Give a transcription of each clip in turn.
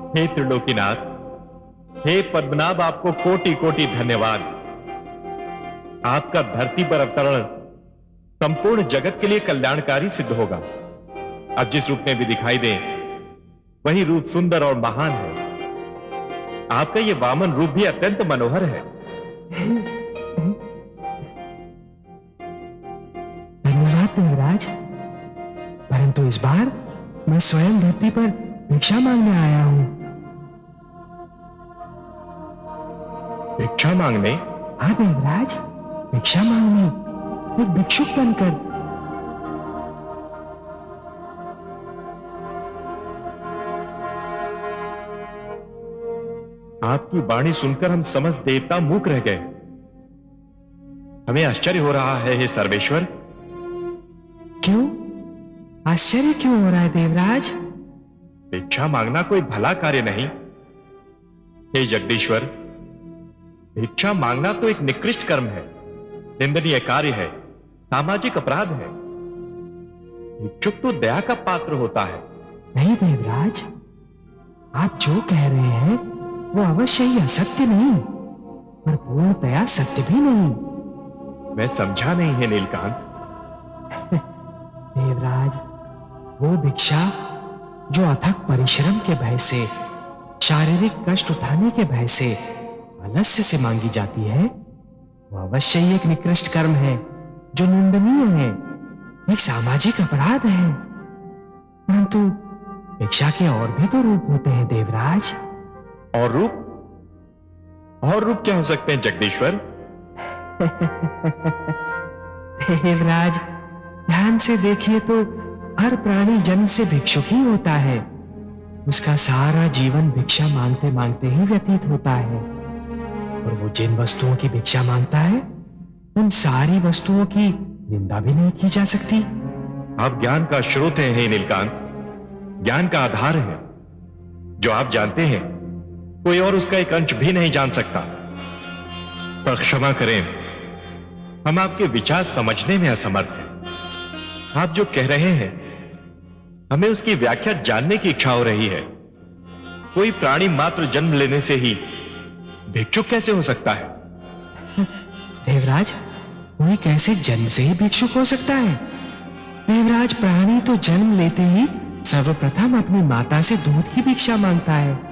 हे त्रिलोकीनाथ, हे पद्मनाभ, आपको कोटि कोटि धन्यवाद। आपका धरती पर अवतरण संपूर्ण जगत के लिए कल्याणकारी सिद्ध होगा। अब जिस रूप में भी दिखाई दे वही रूप सुंदर और महान है। आपका यह वामन रूप भी अत्यंत मनोहर है। धन्यवाद देवराज, परंतु इस बार मैं स्वयं धरती पर भिक्षा मांगने आया हूं। भिक्षा मांगने? हाँ देवराज, भिक्षा मांगने, एक भिक्षुक बनकर। आपकी वाणी सुनकर हम समस्त देवता मूक रह गए। हमें आश्चर्य हो रहा है हे सर्वेश्वर। क्यों आश्चर्य क्यों हो रहा है देवराज? भिक्षा मांगना कोई भला कार्य नहीं। हे जगदीश्वर, भिक्षा मांगना तो एक निकृष्ट कर्म है, निंदनीय कार्य है, सामाजिक अपराध है। भिक्षुक तो दया का पात्र होता है। नहीं देवराज, आप जो कह रहे हैं वो अवश्य ही असत्य नहीं, पर पूर्णतया सत्य भी नहीं। मैं समझा नहीं है नीलकांत। देवराज, वो भिक्षा जो अथक परिश्रम के भय से, शारीरिक कष्ट उठाने के भय से, आलस्य से मांगी जाती है, वो अवश्य ही एक निकृष्ट कर्म है, जो निंदनीय है, एक सामाजिक अपराध है। परंतु भिक्षा के और भी तो रूप होते हैं देवराज। और रूप? और रूप क्या हो सकते हैं जगदीश्वर? देवराज, ध्यान से देखिए तो हर प्राणी जन्म से भिक्षुक ही होता है। उसका सारा जीवन भिक्षा मांगते मांगते ही व्यतीत होता है, और वो जिन वस्तुओं की भिक्षा मांगता है उन सारी वस्तुओं की निंदा भी नहीं की जा सकती। आप ज्ञान का स्रोत हैं हे नीलकांत, ज्ञान का आधार है। जो आप जानते हैं कोई और उसका एक अंश भी नहीं जान सकता। पर क्षमा करें, हम आपके विचार समझने में असमर्थ हैं। आप जो कह रहे हैं हमें उसकी व्याख्या जानने की इच्छा हो रही है। कोई प्राणी मात्र जन्म लेने से ही भिक्षुक कैसे हो सकता है? देवराज, कोई कैसे जन्म से ही भिक्षुक हो सकता है? देवराज, प्राणी तो जन्म लेते ही सर्वप्रथम अपनी माता से दूध की भिक्षा मांगता है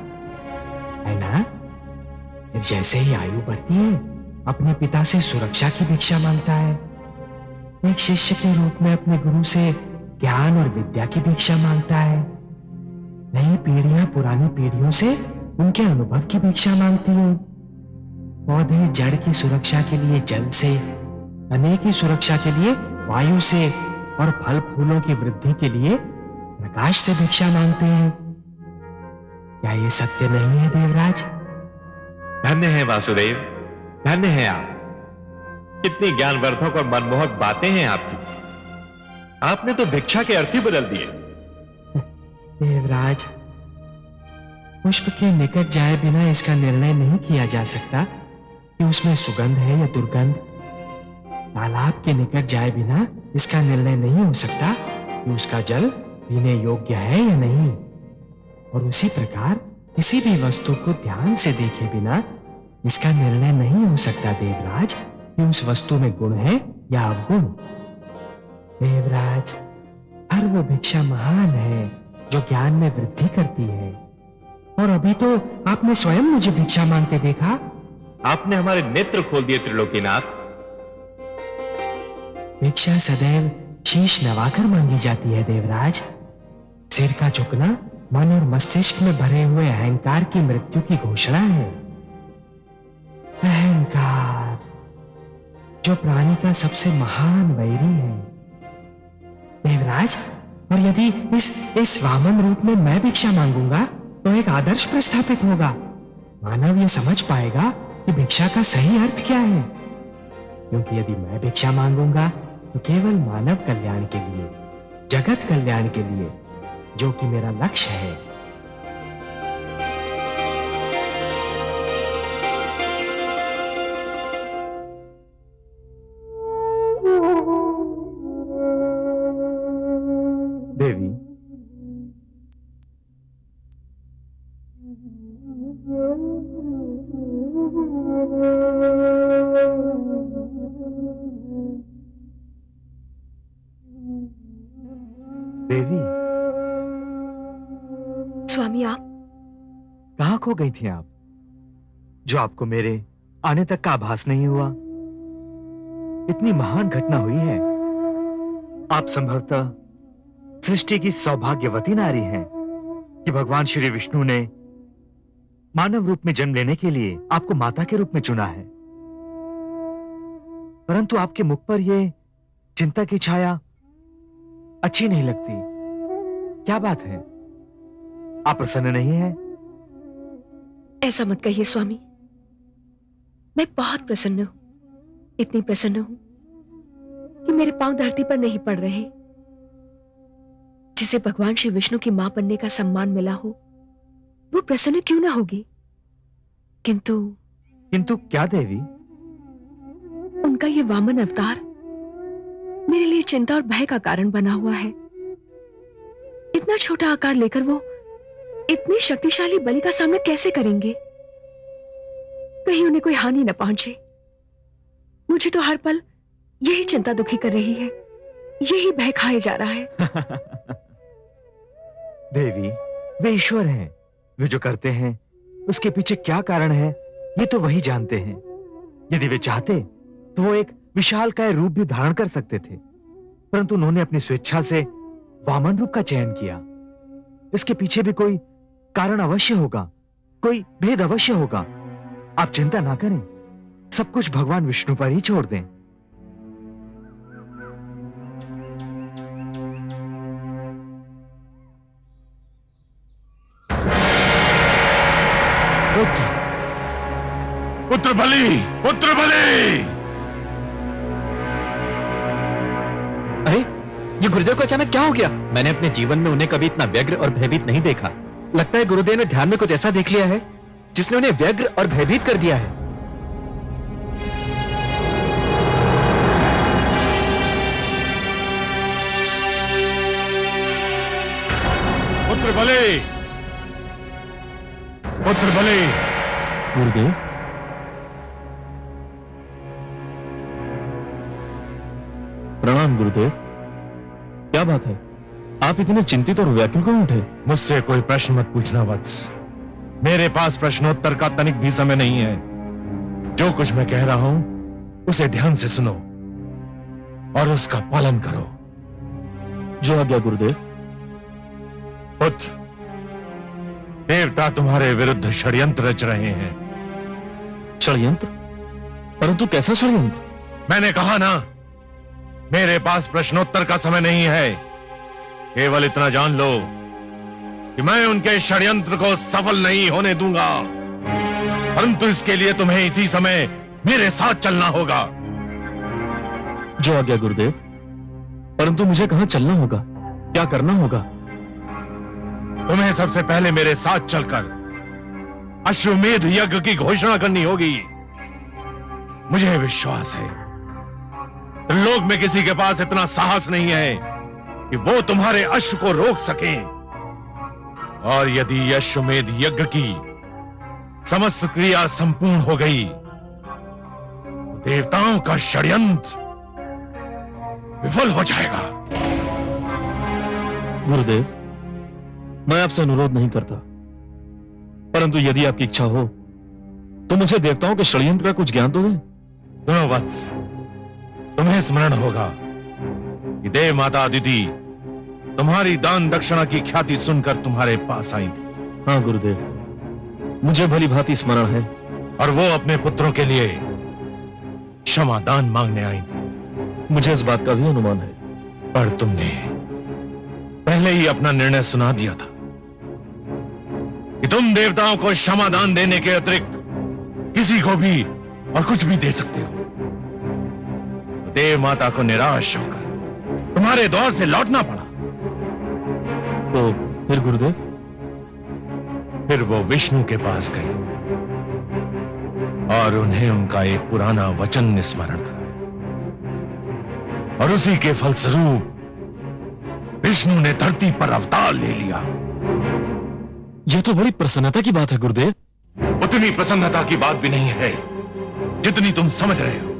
ना? फिर जैसे ही आयु बढ़ती है अपने पिता से सुरक्षा की भिक्षा मांगता है। एक शिष्य के रूप में अपने गुरु से ज्ञान और विद्या की भिक्षा मांगता है। नई पीढ़ियां पुरानी पीढ़ियों से उनके अनुभव की भिक्षा मांगती हैं। पौधे जड़ की सुरक्षा के लिए जल से, तने की सुरक्षा के लिए वायु से, और फल फूलों की वृद्धि के लिए प्रकाश से भिक्षा मांगते हैं। क्या ये सत्य नहीं है देवराज? धन्य है वासुदेव, धन्य है आप। कितनी ज्ञानवर्धक और मनमोहक बातें हैं आपकी। आपने तो भिक्षा के अर्थ ही बदल दिए। देवराज, पुष्प के निकट जाए बिना इसका निर्णय नहीं किया जा सकता कि उसमें सुगंध है या दुर्गंध। तालाब के निकट जाए बिना इसका निर्णय नहीं हो सकता कि उसका जल पीने योग्य है या नहीं। और उसी प्रकार किसी भी वस्तु को ध्यान से देखे बिना इसका निर्णय नहीं हो सकता देवराज कि उस वस्तु में गुण है या अवगुण। देवराज, हर वो भिक्षा महान है जो ज्ञान में वृद्धि करती है। और अभी तो आपने स्वयं मुझे भिक्षा मांगते देखा। आपने हमारे नेत्र खोल दिए त्रिलोकीनाथ। भिक्षा सदैव शीश नवाकर मांगी जाती है देवराज। सिर का झुकना मन और मस्तिष्क में भरे हुए अहंकार की मृत्यु की घोषणा है। अहंकार, जो प्राणी का सबसे महान वैरी है देवराज। और यदि इस वामन रूप में मैं भिक्षा मांगूंगा तो एक आदर्श प्रस्थापित होगा। मानव यह समझ पाएगा कि भिक्षा का सही अर्थ क्या है। क्योंकि यदि मैं भिक्षा मांगूंगा तो केवल मानव कल्याण के लिए, जगत कल्याण के लिए, जो कि मेरा लक्ष्य है। देवी, देवी, स्वामी, आप कहाँ खो गई थी आप, जो आपको मेरे आने तक का आभास नहीं हुआ? इतनी महान घटना हुई है। आप संभवतः सृष्टि की सौभाग्यवती नारी हैं कि भगवान श्री विष्णु ने मानव रूप में जन्म लेने के लिए आपको माता के रूप में चुना है। परंतु आपके मुख पर यह चिंता की छाया अच्छी नहीं लगती। क्या बात है? आप प्रसन्न नहीं हैं? ऐसा मत कहिए स्वामी, मैं बहुत प्रसन्न हूं, इतनी प्रसन्न हूं कि मेरे पांव धरती पर नहीं पड़ रहे। जिसे भगवान श्री विष्णु की मां बनने का सम्मान मिला हो, वो प्रसन्न क्यों ना होगी? किंतु क्या देवी? उनका ये वामन अवतार मेरे लिए चिंता और भय का कारण बना हुआ है। इतना छोटा आकार लेकर वो इतनी शक्तिशाली बलि का सामना कैसे करेंगे? कहीं उन्हें कोई हानि न पहुंचे। मुझे तो हर पल यही चिंता दुखी कर रही है, यही भय खाए जा रहा है। देवी, वे ईश्वर हैं। वे जो करते हैं उसके पीछे क्या कारण है, ये तो वही जानते हैं। यदि वे चाहते तो वो एक विशालकाय रूप भी धारण कर सकते थे, परंतु उन्होंने अपनी स्वेच्छा से वामन रूप का चयन किया। इसके पीछे भी कोई कारण अवश्य होगा, कोई भेद अवश्य होगा। आप चिंता ना करें, सब कुछ भगवान विष्णु पर ही छोड़ दें। पुत्र बलि, पुत्र बलि! अरे, ये गुरुदेव को अचानक क्या हो गया? मैंने अपने जीवन में उन्हें कभी इतना व्यग्र और भयभीत नहीं देखा। लगता है गुरुदेव ने ध्यान में कुछ ऐसा देख लिया है जिसने उन्हें व्यग्र और भयभीत कर दिया है। पुत्र बलि, पुत्र बलि! गुरुदेव, प्रणाम गुरुदेव। क्या बात है, आप इतने चिंतित और व्याकुल क्यों उठे? मुझसे कोई प्रश्न मत पूछना वत्स। मेरे पास प्रश्नोत्तर का तनिक भी समय नहीं है। जो कुछ मैं कह रहा हूं उसे ध्यान से सुनो और उसका पालन करो। जो आज्ञा गुरुदेव। पुत्र, देवता तुम्हारे विरुद्ध षड्यंत्र रच रहे हैं। षड्यंत्र? परंतु कैसा षड्यंत्र? मैंने कहा ना, मेरे पास प्रश्नोत्तर का समय नहीं है। केवल इतना जान लो कि मैं उनके षड्यंत्र को सफल नहीं होने दूंगा, परंतु इसके लिए तुम्हें इसी समय मेरे साथ चलना होगा। जो आज्ञा गुरुदेव। परंतु मुझे कहां चलना होगा, क्या करना होगा? तुम्हें सबसे पहले मेरे साथ चलकर अश्वमेध यज्ञ की घोषणा करनी होगी। मुझे विश्वास है लोक में किसी के पास इतना साहस नहीं है कि वो तुम्हारे अश्व को रोक सके। और यदि अश्वमेध यज्ञ की समस्त क्रिया संपूर्ण हो गई तो देवताओं का षड्यंत्र विफल हो जाएगा। गुरुदेव, मैं आपसे अनुरोध नहीं करता, परंतु यदि आपकी इच्छा हो तो मुझे देवताओं के षड्यंत्र का कुछ ज्ञान तो दें। सुनो वत्स, तुम्हें स्मरण होगा कि देव माता अदिति तुम्हारी दान दक्षिणा की ख्याति सुनकर तुम्हारे पास आई थी। हाँ गुरुदेव, मुझे भली भांति स्मरण है। और वो अपने पुत्रों के लिए क्षमा दान मांगने आई थी। मुझे इस बात का भी अनुमान है। पर तुमने पहले ही अपना निर्णय सुना दिया था कि तुम देवताओं को क्षमा दान देने के अतिरिक्त किसी को भी और कुछ भी दे सकते हो। तो देव माता को निराश होकर तुम्हारे दौर से लौटना पड़ा। तो फिर गुरुदेव? फिर वो विष्णु के पास गए और उन्हें उनका एक पुराना वचन स्मरण कराया, और उसी के फलस्वरूप विष्णु ने धरती पर अवतार ले लिया। यह तो बड़ी प्रसन्नता की बात है गुरुदेव। उतनी प्रसन्नता की बात भी नहीं है जितनी तुम समझ रहे हो।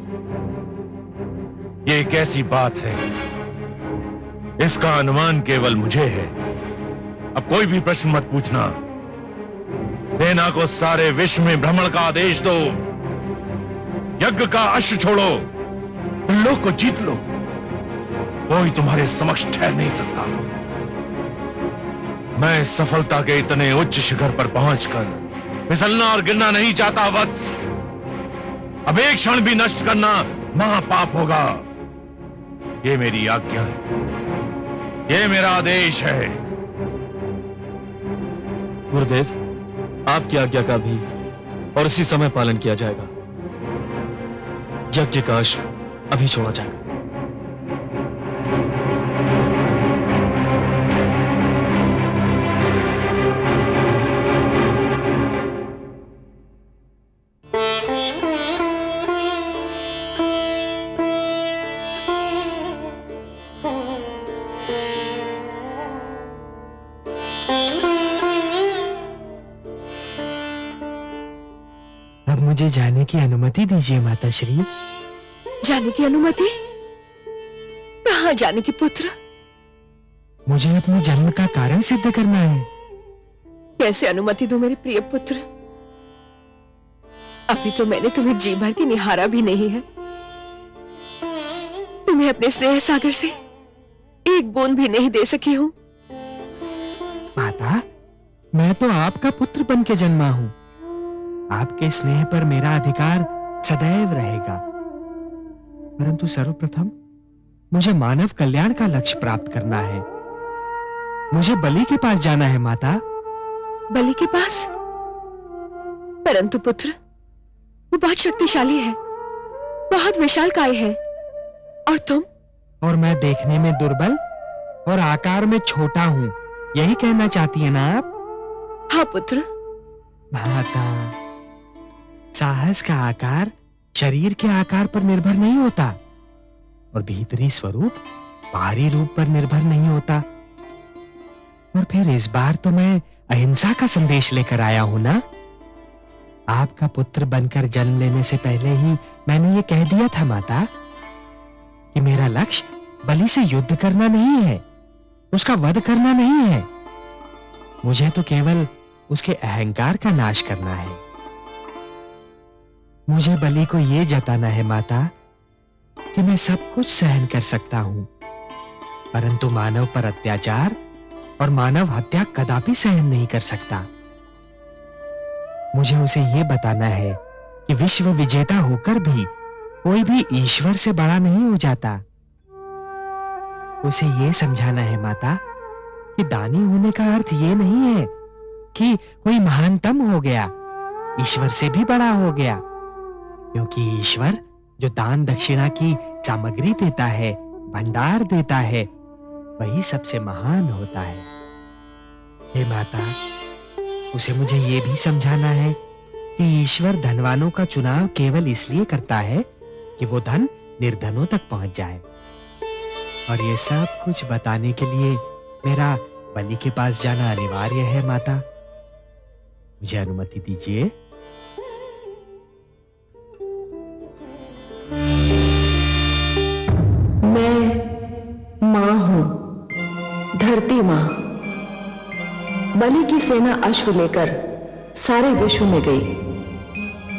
ये एक ऐसी बात है, इसका अनुमान केवल मुझे है। अब कोई भी प्रश्न मत पूछना। सेना को सारे विश्व में भ्रमण का आदेश दो, यज्ञ का अश्व छोड़ो, लोक को जीत लो। कोई तुम्हारे समक्ष ठहर नहीं सकता। मैं सफलता के इतने उच्च शिखर पर पहुंचकर फिसलना और गिरना नहीं चाहता वत्स। अब एक क्षण भी नष्ट करना महापाप होगा। ये मेरी आज्ञा है, ये मेरा आदेश है। गुरुदेव, आपकी आज्ञा का भी और इसी समय पालन किया जाएगा। यज्ञ का अश्व अभी छोड़ा जाएगा। अब मुझे जाने की अनुमति दीजिए माता श्री। जाने की अनुमति? कहाँ जाने की पुत्र? मुझे अपने जन्म का कारण सिद्ध करना है। कैसे अनुमति दूं मेरे प्रिय पुत्र? अभी तो मैंने तुम्हें जी भर के निहारा भी नहीं है। तुम्हें अपने स्नेह सागर से एक बूंद भी नहीं दे सकी हूं। माता, मैं तो आपका पुत्र बन के जन्मा हूं। आपके स्नेह पर मेरा अधिकार सदैव रहेगा। परंतु सर्वप्रथम मुझे मानव कल्याण का लक्ष्य प्राप्त करना है। मुझे बलि के पास जाना है माता। बलि के पास? परंतु पुत्र, वो बहुत शक्तिशाली है, बहुत विशालकाय है, और तुम? और मैं देखने में दुर्बल और आकार में छोटा हूं, यही कहना चाहती है ना आप? हाँ पुत्र। माता, साहस का आकार शरीर के आकार पर निर्भर नहीं होता, और भीतरी स्वरूप बाहरी रूप पर निर्भर नहीं होता। और फिर इस बार तो मैं अहिंसा का संदेश लेकर आया हूं ना। आपका पुत्र बनकर जन्म लेने से पहले ही मैंने ये कह दिया था माता कि मेरा लक्ष्य बलि से युद्ध करना नहीं है, उसका वध करना नहीं है। मुझे तो केवल उसके अहंकार का नाश करना है। मुझे बलि को यह जताना है माता कि मैं सब कुछ सहन कर सकता हूं, परंतु मानव पर अत्याचार और मानव हत्या कदापि सहन नहीं कर सकता। मुझे उसे यह बताना है कि विश्व विजेता होकर भी कोई भी ईश्वर से बड़ा नहीं हो जाता। उसे यह समझाना है माता कि दानी होने का अर्थ यह नहीं है कि कोई महानतम हो गया, ईश्वर से भी बड़ा हो गया। क्योंकि ईश्वर जो दान दक्षिणा की सामग्री देता है, भंडार देता है, वही सबसे महान होता है। हे माता, उसे मुझे यह भी समझाना है कि ईश्वर धनवानों का चुनाव केवल इसलिए करता है कि वो धन निर्धनों तक पहुंच जाए। और ये सब कुछ बताने के लिए मेरा बलि के पास जाना अनिवार्य है माता। मुझे अनुमति दीजिए। मैं मां हूं, धरती मां। बलि की सेना अश्व लेकर सारे विश्व में गई।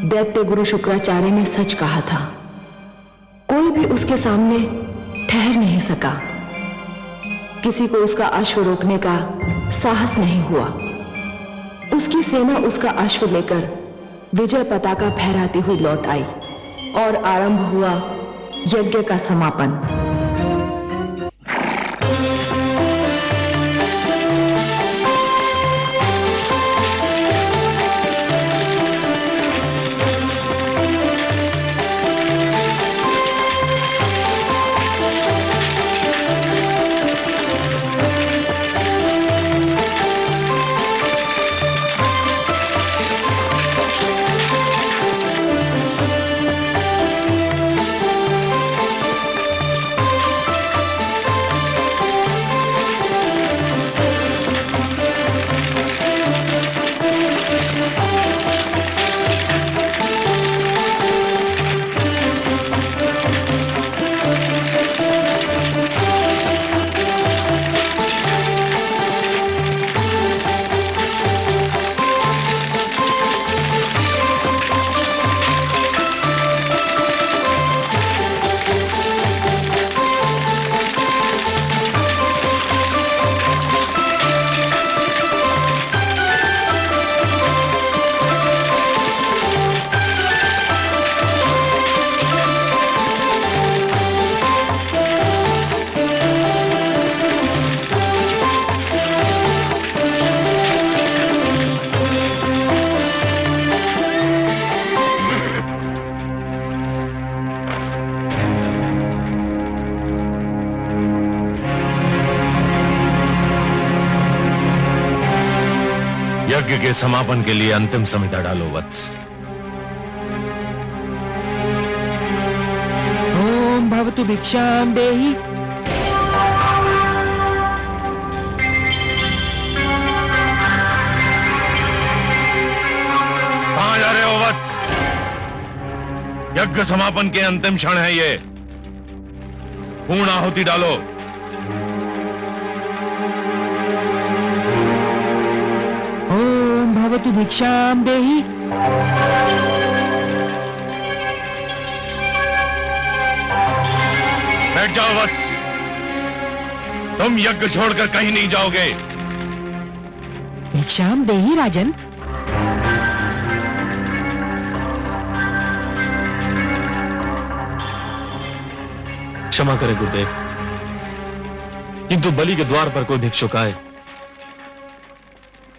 दैत्य गुरु शुक्राचार्य ने सच कहा था, कोई भी उसके सामने ठहर नहीं सका। किसी को उसका अश्व रोकने का साहस नहीं हुआ। उसकी सेना उसका अश्व लेकर विजय पताका फहराती हुई लौट आई और आरंभ हुआ यज्ञ का समापन। यज्ञ के समापन के लिए अंतिम संहिता डालो वत्स। ओम भवतु भिक्षाम देहि। कहां जा रहे हो वत्स? यज्ञ समापन के अंतिम क्षण है ये। पूर्ण आहुति डालो। ओम भवतु भिक्षाम देहि। बैठ जाओ वत्स। तुम यज्ञ छोड़कर कहीं नहीं जाओगे। भिक्षाम देहि राजन। क्षमा करें गुरुदेव, किंतु बलि के द्वार पर कोई भिक्षुक आए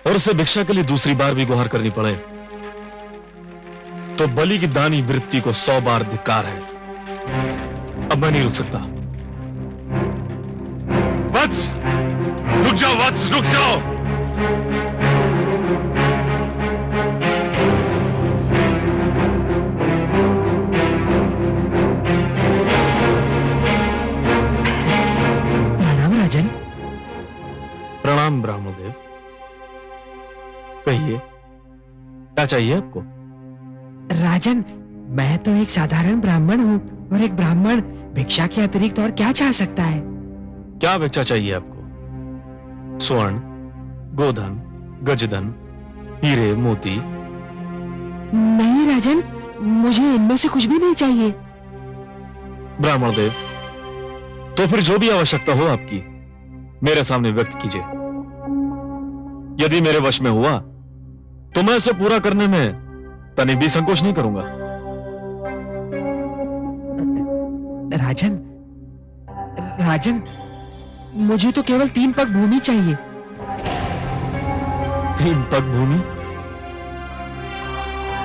और उसे भिक्षा के लिए दूसरी बार भी गुहार करनी पड़े तो बलि की दानी वृत्ति को 100 बार धिक्कार है। अब मैं नहीं रुक सकता। वत्स, रुक जाओ वत्स, रुक जाओ। प्रणाम राजन। प्रणाम ब्राह्मणदेव। कहिए, क्या चाहिए आपको? राजन, मैं तो एक साधारण ब्राह्मण हूँ और एक ब्राह्मण भिक्षा के अतिरिक्त और क्या चाह सकता है? क्या भिक्षा चाहिए आपको? स्वर्ण, गोधन, गजधन, हीरे, मोती? नहीं राजन, मुझे इनमें से कुछ भी नहीं चाहिए। ब्राह्मणदेव, तो फिर जो भी आवश्यकता हो आपकी मेरे सामने व्यक्त कीजिए। यदि मेरे वश में हुआ तो मैं इसे पूरा करने में तनिक भी संकोच नहीं करूंगा। राजन, राजन, मुझे तो केवल 3 पग भूमि चाहिए। 3 पग भूमि?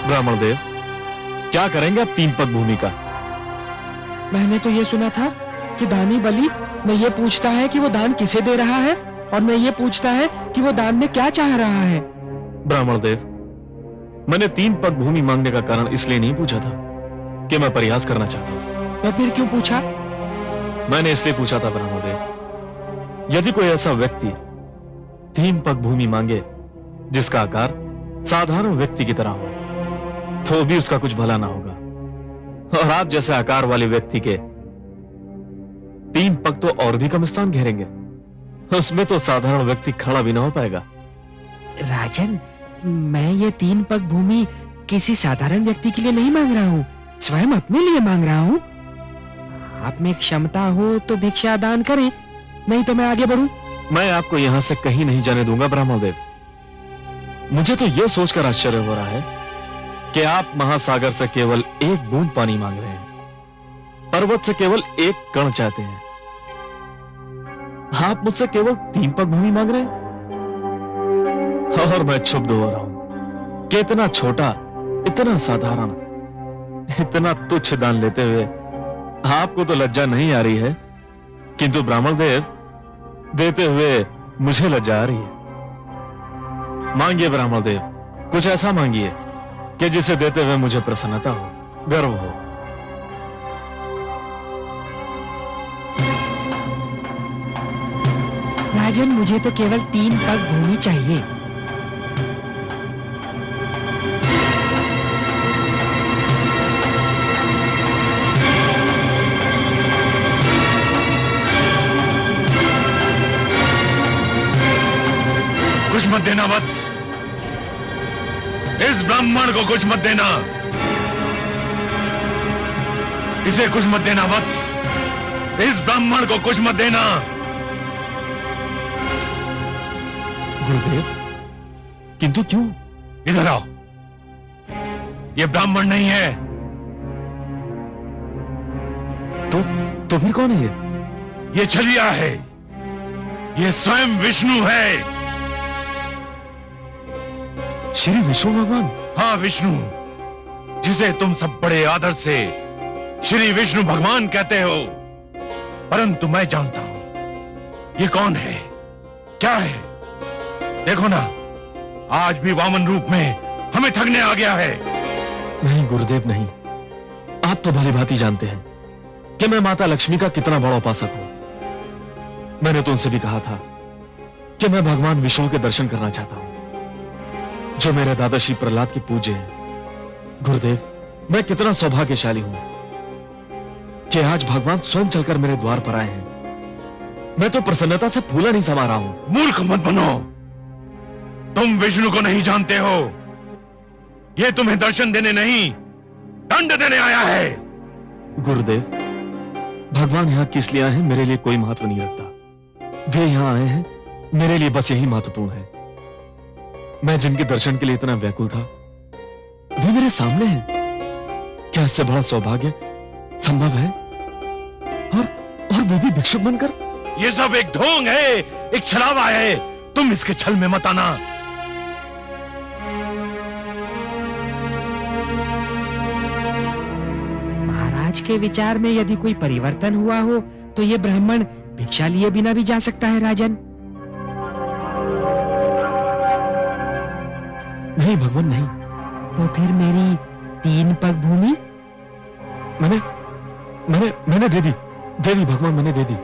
ब्राह्मणदेव, क्या करेंगे आप 3 पग भूमि का? मैंने तो ये सुना था कि दानी बलि में ये पूछता है कि वो दान किसे दे रहा है और मैं ये पूछता है कि वो दान में क्या चाह रहा है। ब्राह्मणदेव, मैंने 3 पग भूमि मांगने का कारण इसलिए नहीं पूछा था कि मैं परिहास करना चाहता हूं। तो फिर क्यों पूछा? मैंने इसलिए पूछा था ब्राह्मणदेव, यदि कोई ऐसा व्यक्ति 3 पग भूमि मांगे जिसका आकार साधारण व्यक्ति की तरह हो तो भी उसका कुछ भला ना होगा, और आप जैसे आकार वाले व्यक्ति के 3 पग तो और भी कम स्थान घेरेंगे, उसमें तो साधारण व्यक्ति खड़ा भी ना हो पाएगा। राजन, मैं ये 3 पग भूमि किसी साधारण व्यक्ति के लिए नहीं मांग रहा हूँ, स्वयं अपने लिए मांग रहा हूँ। आप में क्षमता हो तो भिक्षा दान करें, नहीं तो मैं आगे बढ़ूं। मैं आपको यहां से कहीं नहीं जाने दूंगा ब्राह्मणदेव। मुझे तो यह सोचकर आश्चर्य हो रहा है कि आप महासागर से केवल 1 बूंद पानी मांग रहे हैं, पर्वत से केवल 1 कण चाहते हैं। आप मुझसे केवल 3 पग भूमि मांग रहे हैं और मैं क्षुब्ध हो रहा हूं कि इतना छोटा, इतना साधारण, इतना तुच्छ दान लेते हुए आपको तो लज्जा नहीं आ रही है, किंतु ब्राह्मणदेव, देते हुए मुझे लज्जा आ रही है। मांगिए ब्राह्मणदेव, कुछ ऐसा मांगिए कि जिसे देते हुए मुझे प्रसन्नता हो, गर्व हो। राजन, मुझे तो केवल 3 पग भूमि चाहिए। कुछ मत देना वत्स, इस ब्राह्मण को कुछ मत देना, इसे कुछ मत देना वत्स, इस ब्राह्मण को कुछ मत देना। गुरुदेव, किंतु क्यों? इधर आओ, ये ब्राह्मण नहीं है। तो फिर कौन है ये? ये छलिया है, ये स्वयं विष्णु है। श्री विष्णु भगवान? हाँ, विष्णु, जिसे तुम सब बड़े आदर से श्री विष्णु भगवान कहते हो, परंतु मैं जानता हूं ये कौन है, क्या है। देखो ना, आज भी वामन रूप में हमें ठगने आ गया है। नहीं गुरुदेव नहीं, आप तो भली भांति जानते हैं कि मैं माता लक्ष्मी का कितना बड़ा उपासक हूं। मैंने तो उनसे भी कहा था कि मैं भगवान विष्णु के दर्शन करना चाहता हूं, जो मेरे दादा श्री प्रहलाद के पूज्य हैं। गुरुदेव, मैं कितना सौभाग्यशाली हूं कि आज भगवान स्वयं चलकर मेरे द्वार पर आए हैं। मैं तो प्रसन्नता से फूला नहीं समा रहा हूं। मूर्ख मत बनो, तुम विष्णु को नहीं जानते हो। ये तुम्हें दर्शन देने नहीं, दंड देने आया है। गुरुदेव, भगवान यहां किस लिए आए हैं मेरे लिए कोई महत्व नहीं रखता। वे यहां आए हैं मेरे लिए बस यही महत्वपूर्ण है। मैं जिनके दर्शन के लिए इतना व्याकुल था वे मेरे सामने हैं। क्या इससे बड़ा सौभाग्य संभव है? और वो भी भिक्षुक बनकर। ये सब एक ढोंग है, एक छलावा है। तुम इसके छल में मत आना। महाराज के विचार में यदि कोई परिवर्तन हुआ हो तो ये ब्राह्मण भिक्षा लिए बिना भी जा सकता है राजन। नहीं भगवान नहीं। तो फिर मेरी 3 पग भूमि मैंने दे दी भगवान, मैंने दे दी।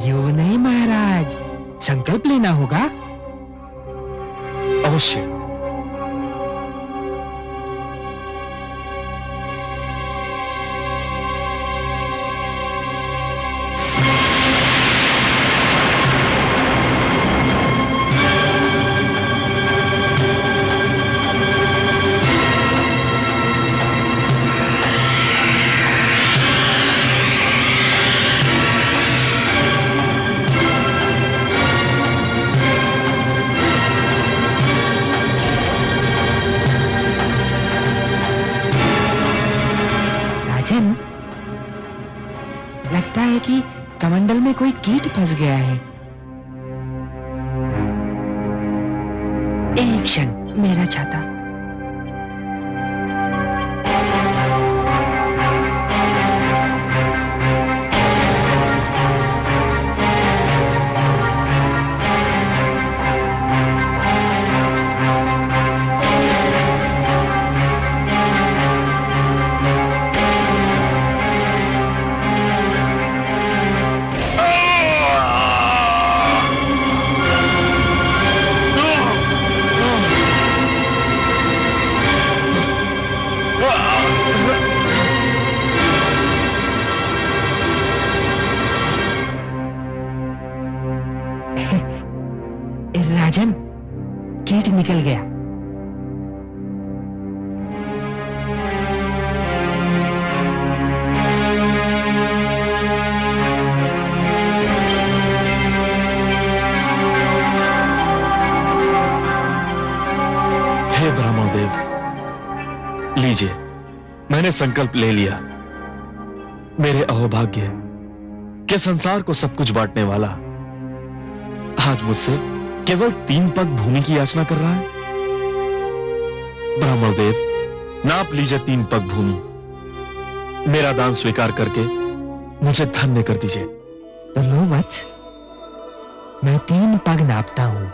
यूं नहीं महाराज, संकल्प लेना होगा। अवश्य। लगता है कि कमंडल में कोई कीट फंस गया है। एक क्षण, मेरा छाता। राजन, कीट निकल गया। हे ब्राह्मण देव, लीजिए, मैंने संकल्प ले लिया। मेरे अहोभाग्य के संसार को सब कुछ बांटने वाला आज मुझसे केवल 3 पग भूमि की याचना कर रहा है। ब्राह्मण देव, नाप लीजिए 3 पग भूमि। मेरा दान स्वीकार करके मुझे धन्य कर दीजिए। तो लो वत्स, मैं 3 पग नापता हूं।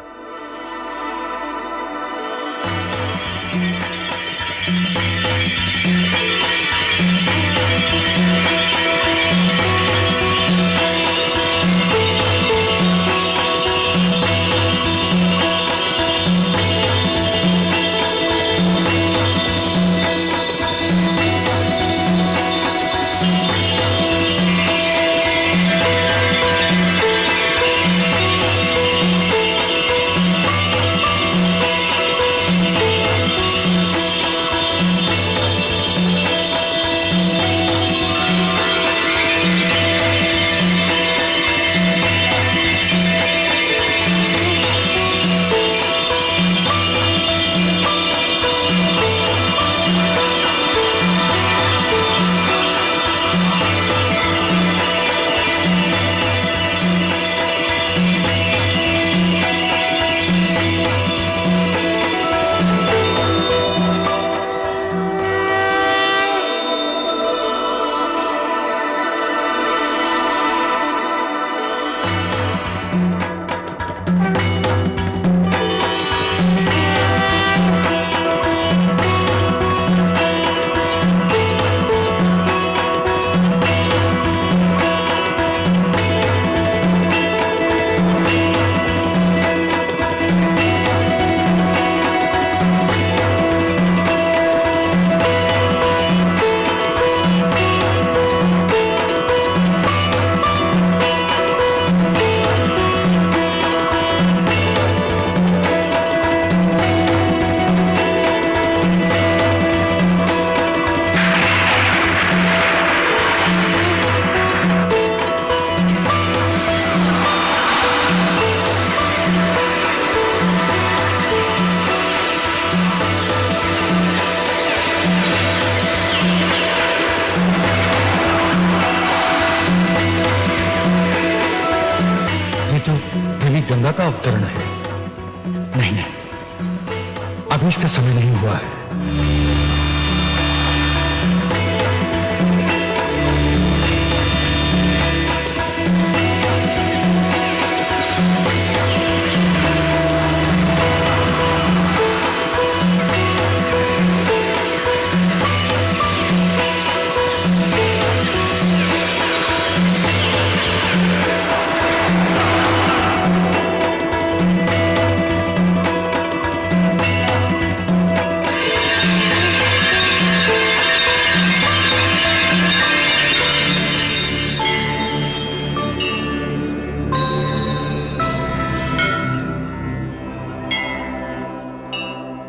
अभी इसका समय नहीं हुआ है।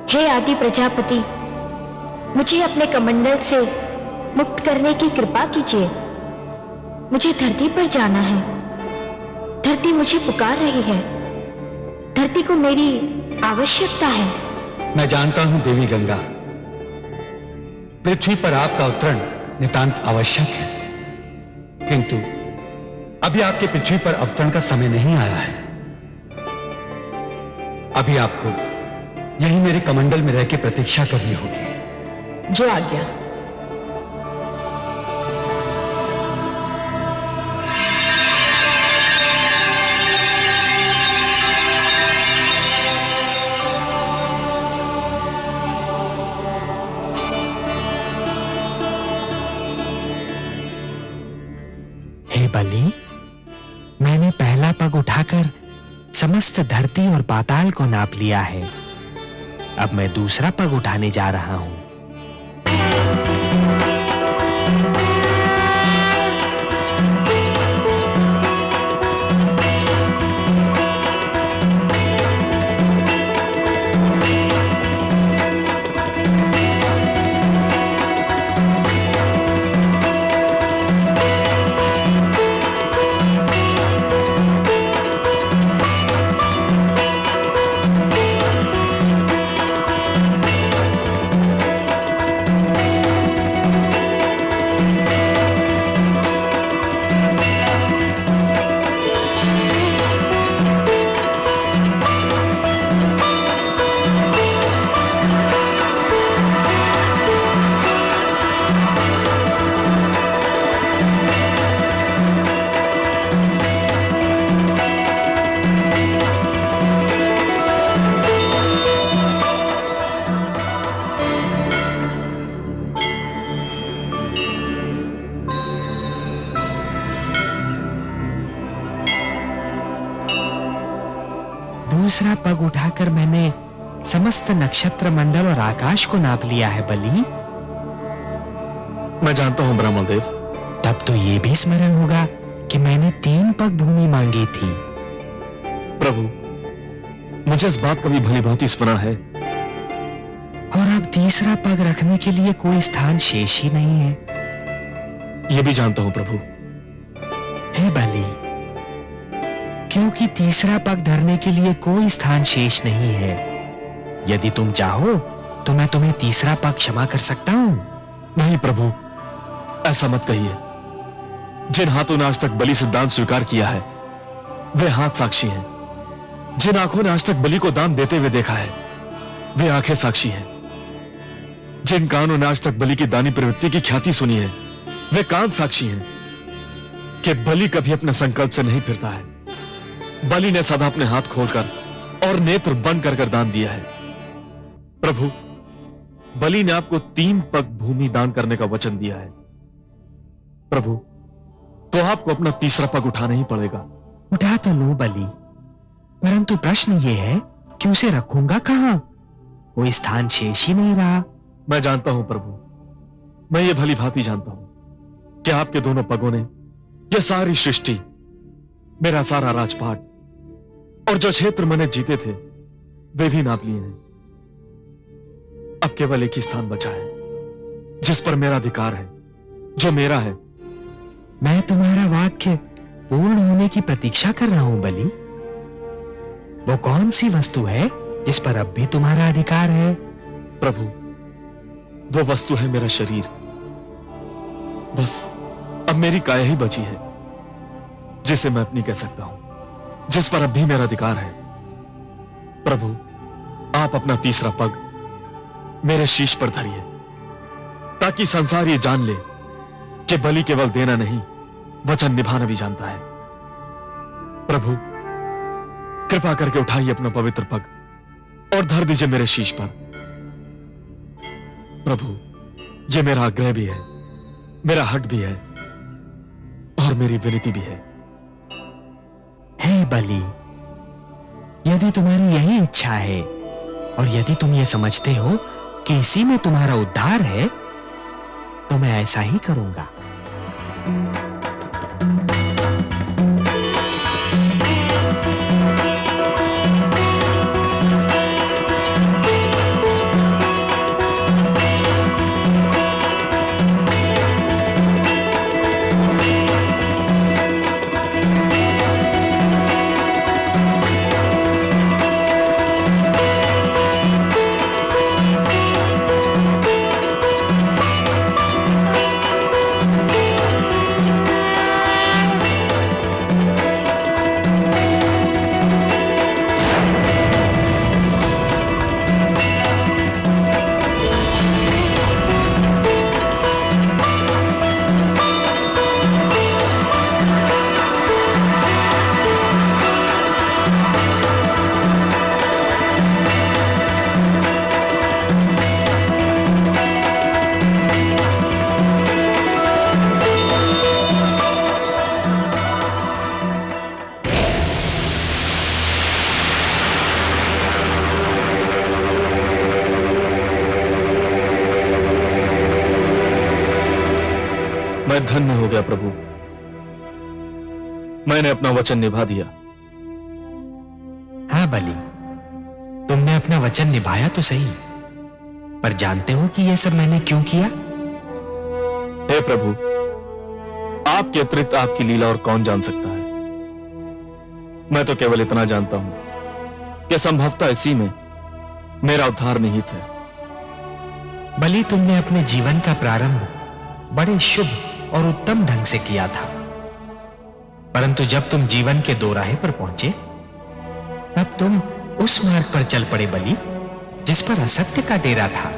हे आदि प्रजापति, मुझे अपने कमंडल से मुक्त करने की कृपा कीजिए। मुझे धरती पर जाना है। धरती मुझे पुकार रही है। धरती को मेरी आवश्यकता है। मैं जानता हूं देवी गंगा, पृथ्वी पर आपका अवतरण नितांत आवश्यक है, किंतु अभी आपके पृथ्वी पर अवतरण का समय नहीं आया है। अभी आपको यही मेरे कमंडल में रह के प्रतीक्षा करनी होगी। जो आज्ञा। हे बलि, मैंने पहला पग उठाकर समस्त धरती और पाताल को नाप लिया है। अब मैं दूसरा पग उठाने जा रहा हूं। दूसरा पग उठाकर मैंने समस्त नक्षत्र मंडल और आकाश को नाप लिया है बलि। मैं जानता हूं ब्राह्मण देव। तब तो ये भी स्मरण होगा कि मैंने 3 पग भूमि मांगी थी। प्रभु, मुझे इस बात का भी भली भांति स्मरण है। और अब तीसरा पग रखने के लिए कोई स्थान शेष ही नहीं है। यह भी जानता हूं प्रभु। हे बलि, क्योंकि तीसरा पग धरने के लिए कोई स्थान शेष नहीं है। यदि तुम चाहो तो मैं तुम्हें तीसरा पग क्षमा कर सकता हूं। नहीं प्रभु, ऐसा मत कहिए। जिन हाथों ने आज तक बलि से दान स्वीकार किया है, वे हाथ साक्षी हैं। जिन आंखों ने आज तक बलि को दान देते हुए देखा है, वे आंखें साक्षी हैं। जिन कानों ने आज तक बलि की दानी प्रवृत्ति की ख्याति सुनी है, वे कान साक्षी हैं कि बलि कभी अपने संकल्प से नहीं फिरता है। बलि ने सदा अपने हाथ खोलकर और नेत्र बंद कर दान दिया है। प्रभु, बलि ने आपको 3 पग भूमि दान करने का वचन दिया है। प्रभु, तो आपको अपना तीसरा पग उठाना ही पड़ेगा। उठा तो लो बलि, परंतु प्रश्न ये है कि उसे रखूंगा कहां? कोई स्थान शेष ही नहीं रहा। मैं जानता हूं प्रभु, मैं ये भली भांति जानता हूं कि आपके दोनों पगों ने यह सारी सृष्टि, मेरा सारा राजपाट और जो क्षेत्र मैंने जीते थे, वे भी नाप लिए हैं। अब केवल एक ही स्थान बचा है जिस पर मेरा अधिकार है, जो मेरा है। मैं तुम्हारा वाक्य पूर्ण होने की प्रतीक्षा कर रहा हूं बलि। वो कौन सी वस्तु है जिस पर अब भी तुम्हारा अधिकार है? प्रभु, वो वस्तु है मेरा शरीर। बस अब मेरी काया ही बची है जिसे मैं अपनी कह सकता हूं, जिस पर अब भी मेरा अधिकार है। प्रभु, आप अपना तीसरा पग मेरे शीश पर धरिए, ताकि संसार ये जान ले कि बलि केवल देना नहीं, वचन निभाना भी जानता है। प्रभु, कृपा करके उठाइए अपना पवित्र पग और धर दीजिए मेरे शीश पर। प्रभु, ये मेरा आग्रह भी है, मेरा हट भी है और मेरी विनती भी है। हे बलि, यदि तुम्हारी यही इच्छा है और यदि तुम ये समझते हो कि इसी में तुम्हारा उद्धार है, तो मैं ऐसा ही करूंगा। मैं धन्य हो गया प्रभु, मैंने अपना वचन निभा दिया। हाँ बलि, तुमने अपना वचन निभाया तो सही, पर जानते हो कि यह सब मैंने क्यों किया? हे प्रभु, आपके अतिरिक्त आपकी लीला और कौन जान सकता है। मैं तो केवल इतना जानता हूं कि संभवतः इसी में मेरा उद्धार निहित है। बलि, तुमने अपने जीवन का प्रारंभ बड़े शुभ और उत्तम ढंग से किया था, परंतु जब तुम जीवन के दोराहे पर पहुंचे, तब तुम उस मार्ग पर चल पड़े बलि, जिस पर असत्य का डेरा था,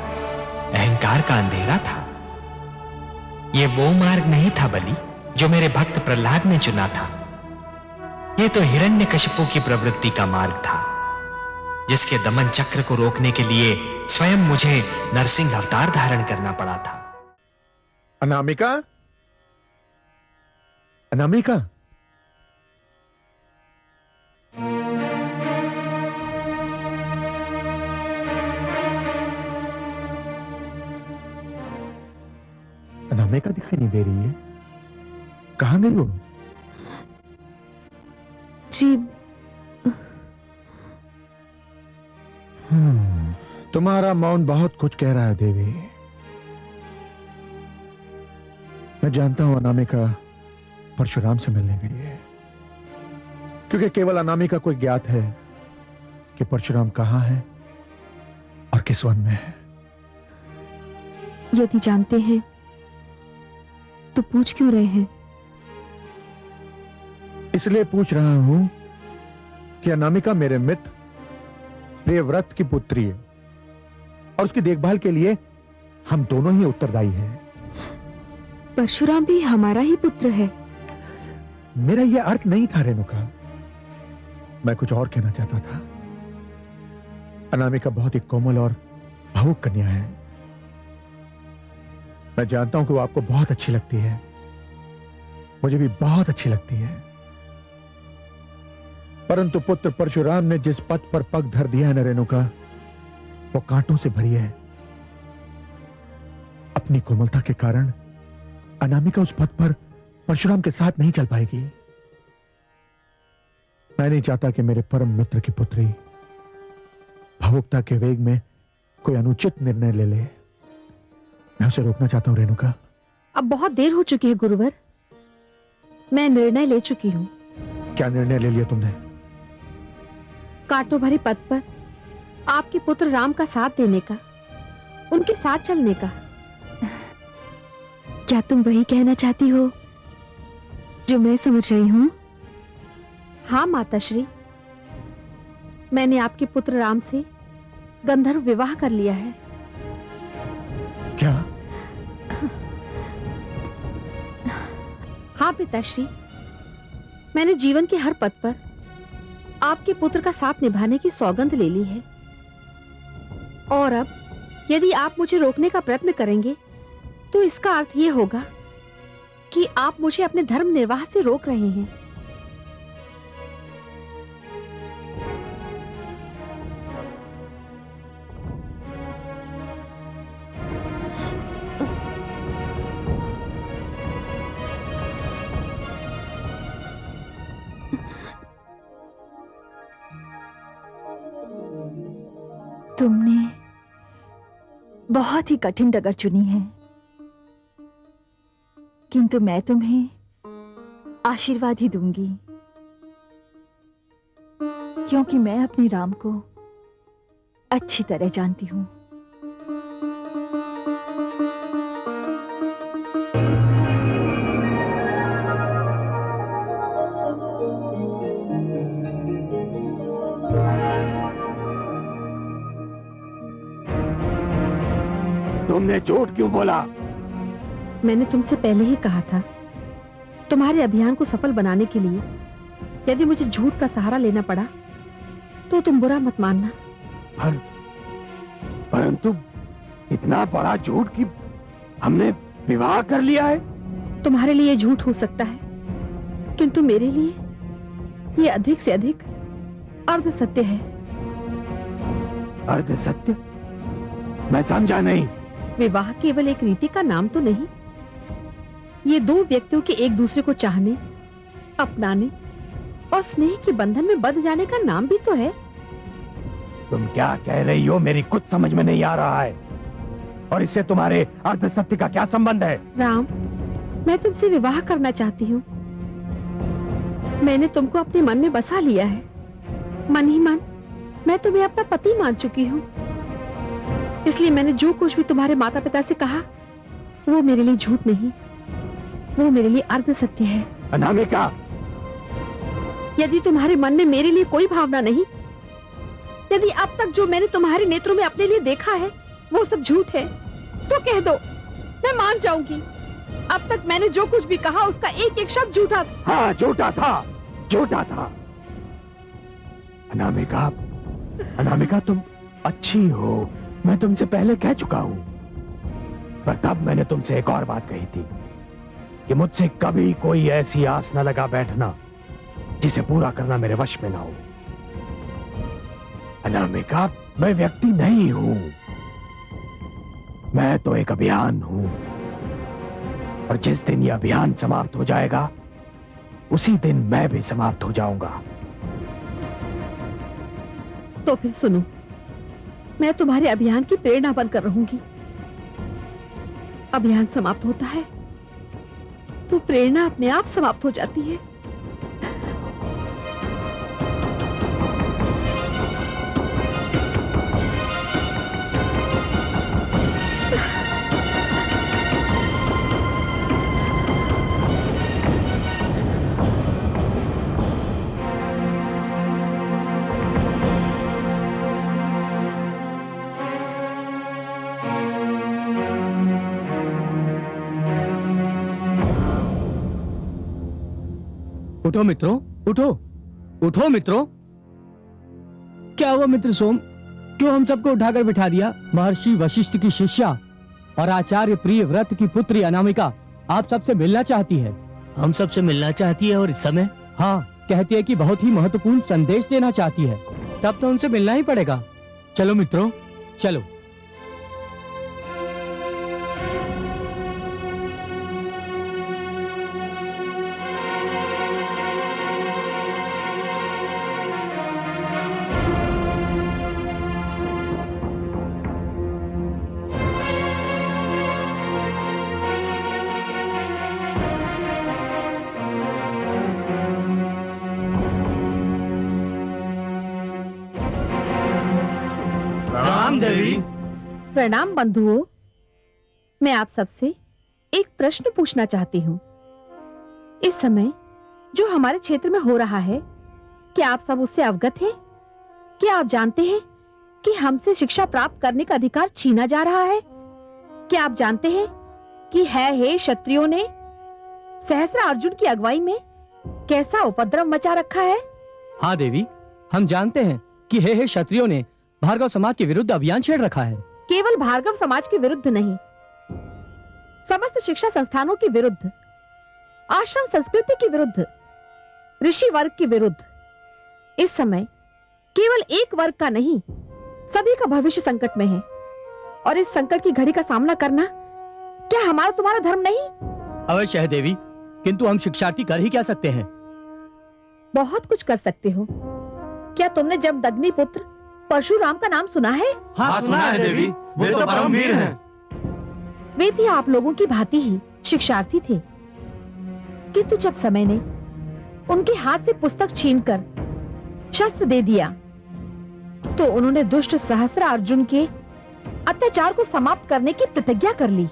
अहंकार का अंधेरा था। यह वो मार्ग नहीं था बलि जो मेरे भक्त प्रहलाद ने चुना था। यह तो हिरण्यकशिपु की प्रवृत्ति का मार्ग था, जिसके दमन चक्र को रोकने के लिए स्वयं मुझे नरसिंह अवतार धारण करना पड़ा था। अनामिका, अनामिका, अनामिका दिखाई नहीं दे रही है। कहां गई वो? जी, तुम्हारा मौन बहुत कुछ कह रहा है देवी। मैं जानता हूं अनामिका परशुराम से मिलने गई है, क्योंकि केवल अनामिका को ज्ञात है कि परशुराम कहां है और किस वन में है। यदि जानते हैं तो पूछ क्यों रहे हैं? इसलिए पूछ रहा हूं कि अनामिका मेरे मित्र प्रियव्रत की पुत्री है और उसकी देखभाल के लिए हम दोनों ही उत्तरदायी हैं। परशुराम भी हमारा ही पुत्र है। मेरा यह अर्थ नहीं था रेणुका, मैं कुछ और कहना चाहता था। अनामिका बहुत ही कोमल और भावुक कन्या है। मैं जानता हूं कि वो आपको बहुत अच्छी लगती है, मुझे भी बहुत अच्छी लगती है, परंतु पुत्र परशुराम ने जिस पथ पर पग धर दिया है न रेणुका, वो कांटों से भरी है। अपनी कोमलता के कारण अनामिका उस पथ पर परशुराम के साथ नहीं चल पाएगी। मैं नहीं चाहता कि मेरे परम मित्र की पुत्री भावुकता के वेग में कोई अनुचित निर्णय ले ले। मैं उसे रोकना चाहता हूं रेणुका। अब बहुत देर हो चुकी है गुरुवर, मैं निर्णय ले चुकी हूँ। क्या निर्णय ले लिया तुमने? कांटों भरे पथ पर आपके पुत्र राम का साथ देने का, उनके साथ चलने का। क्या तुम वही कहना चाहती हो जो मैं समझ रही हूं? हाँ माताश्री, मैंने आपके पुत्र राम से गंधर्व विवाह कर लिया है। क्या? हाँ पिताश्री, मैंने जीवन के हर पद पर आपके पुत्र का साथ निभाने की सौगंध ले ली है। और अब यदि आप मुझे रोकने का प्रयत्न करेंगे तो इसका अर्थ यह होगा कि आप मुझे अपने धर्म निर्वाह से रोक रहे हैं। तुमने बहुत ही कठिन डगर चुनी है, किंतु मैं तुम्हें आशीर्वाद ही दूंगी, क्योंकि मैं अपने राम को अच्छी तरह जानती हूं। तुमने झूठ क्यों बोला? मैंने तुमसे पहले ही कहा था, तुम्हारे अभियान को सफल बनाने के लिए यदि मुझे झूठ का सहारा लेना पड़ा तो तुम बुरा मत मानना। परंतु इतना बड़ा झूठ कि हमने विवाह कर लिया है। तुम्हारे लिए झूठ हो सकता है, किंतु मेरे लिए ये अधिक से अधिक अर्ध सत्य है। अर्ध सत्य? मैं समझा नहीं। विवाह केवल एक रीति का नाम तो नहीं, ये दो व्यक्तियों के एक दूसरे को चाहने, अपनाने और स्नेह के बंधन में बंध जाने का नाम भी तो है। तुम क्या कह रही हो? मेरी कुछ समझ में नहीं आ रहा है। और इससे तुम्हारे अर्ध सत्य का क्या संबंध है? राम, मैं तुमसे विवाह करना चाहती हूँ। मैंने तुमको अपने मन में बसा लिया है। मन ही मन मैं तुम्हें अपना पति मान चुकी हूँ। इसलिए मैंने जो कुछ भी तुम्हारे माता पिता से कहा वो मेरे लिए झूठ नहीं, वो मेरे लिए अर्ध सत्य है। अनामिका, यदि तुम्हारे मन में मेरे लिए कोई भावना नहीं, यदि अब तक जो मैंने तुम्हारे नेत्रों में अपने लिए देखा है वो सब झूठ है, तो कह दो, मैं मान जाऊंगी। अब तक मैंने जो कुछ भी कहा उसका एक एक शब्द झूठा था। हाँ, झूठा था, झूठा था। अनामिका, अनामिका, तुम अच्छी हो, मैं तुमसे पहले कह चुका हूं। पर तब मैंने तुमसे एक और बात कही थी कि मुझसे कभी कोई ऐसी आस न लगा बैठना जिसे पूरा करना मेरे वश में ना हो। अनामिका, मैं व्यक्ति नहीं हूं, मैं तो एक अभियान हूं। और जिस दिन यह अभियान समाप्त हो जाएगा उसी दिन मैं भी समाप्त हो जाऊंगा। तो फिर सुनो, मैं तुम्हारे अभियान की प्रेरणा बनकर रहूंगी। अभियान समाप्त होता है तो प्रेरणा अपने आप समाप्त हो जाती है। उठो मित्रों, उठो, उठो मित्रों। क्या हुआ मित्र सोम, क्यों हम सबको उठाकर बिठा दिया? महर्षि वशिष्ठ की शिष्या और आचार्य प्रिय व्रत की पुत्री अनामिका आप सबसे मिलना चाहती है। हम सबसे मिलना चाहती है और इस समय? हाँ, कहती है कि बहुत ही महत्वपूर्ण संदेश देना चाहती है। तब तो उनसे मिलना ही पड़ेगा। चलो मित्रों, चलो। प्रणाम बंधुओं, मैं आप सबसे एक प्रश्न पूछना चाहती हूँ। इस समय जो हमारे क्षेत्र में हो रहा है, क्या आप सब उससे अवगत हैं? क्या आप जानते हैं कि हमसे शिक्षा प्राप्त करने का अधिकार छीना जा रहा है? क्या आप जानते हैं कि हे क्षत्रियों ने सहस्त्र अर्जुन की अगुवाई में कैसा उपद्रव मचा रखा है? हाँ देवी, हम जानते हैं कि हे क्षत्रियों ने भार्गव समाज के विरुद्ध अभियान छेड़ रखा है। केवल भार्गव समाज के विरुद्ध नहीं, समस्त शिक्षा संस्थानों के विरुद्ध, आश्रम संस्कृति के विरुद्ध, ऋषि वर्ग के विरुद्ध। इस समय केवल एक वर्ग का नहीं, सभी का भविष्य संकट में है। और इस संकट की घड़ी का सामना करना क्या हमारा तुम्हारा धर्म नहीं? अवश्य है देवी, किंतु हम शिक्षार्थी कर ही क्या सकते हैं? बहुत कुछ कर सकते हो। क्या तुमने जमदग्नि पुत्र परशुराम का नाम सुना है? हाँ, सुना है देवी, वे तो परमवीर हैं। वे भी आप लोगों की भांति ही शिक्षार्थी थे, किंतु जब समय ने उनके हाथ से पुस्तक छीनकर शस्त्र दे दिया, तो उन्होंने दुष्ट सहस्त्र अर्जुन के अत्याचार को समाप्त करने की प्रतिज्ञा कर ली।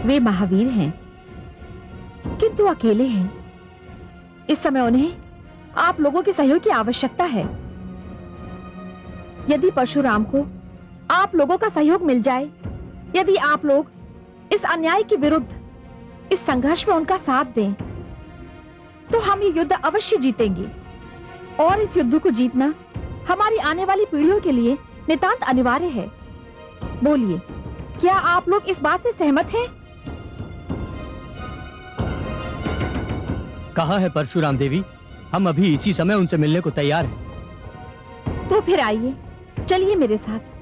वे महावीर हैं, किंतु अकेले हैं। इस समय उन्हें आप लोगों के सहयोग की आवश्यकता है। यदि परशुराम को आप लोगों का सहयोग मिल जाए, यदि आप लोग इस अन्याय के विरुद्ध इस संघर्ष में उनका साथ दें, तो हम ये युद्ध अवश्य जीतेंगे। और इस युद्ध को जीतना हमारी आने वाली पीढ़ियों के लिए नितांत अनिवार्य है। बोलिए, क्या आप लोग इस बात से सहमत हैं? कहा है परशुराम देवी, हम अभी इसी समय उनसे मिलने को तैयार हैं। तो फिर आइए, चलिए मेरे साथ।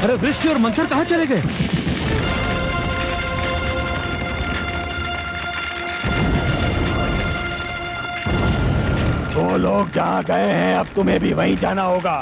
अरे वृष्टि और मंथर कहां चले गए? वो लोग जहां गए हैं, अब तुम्हें भी वहीं जाना होगा।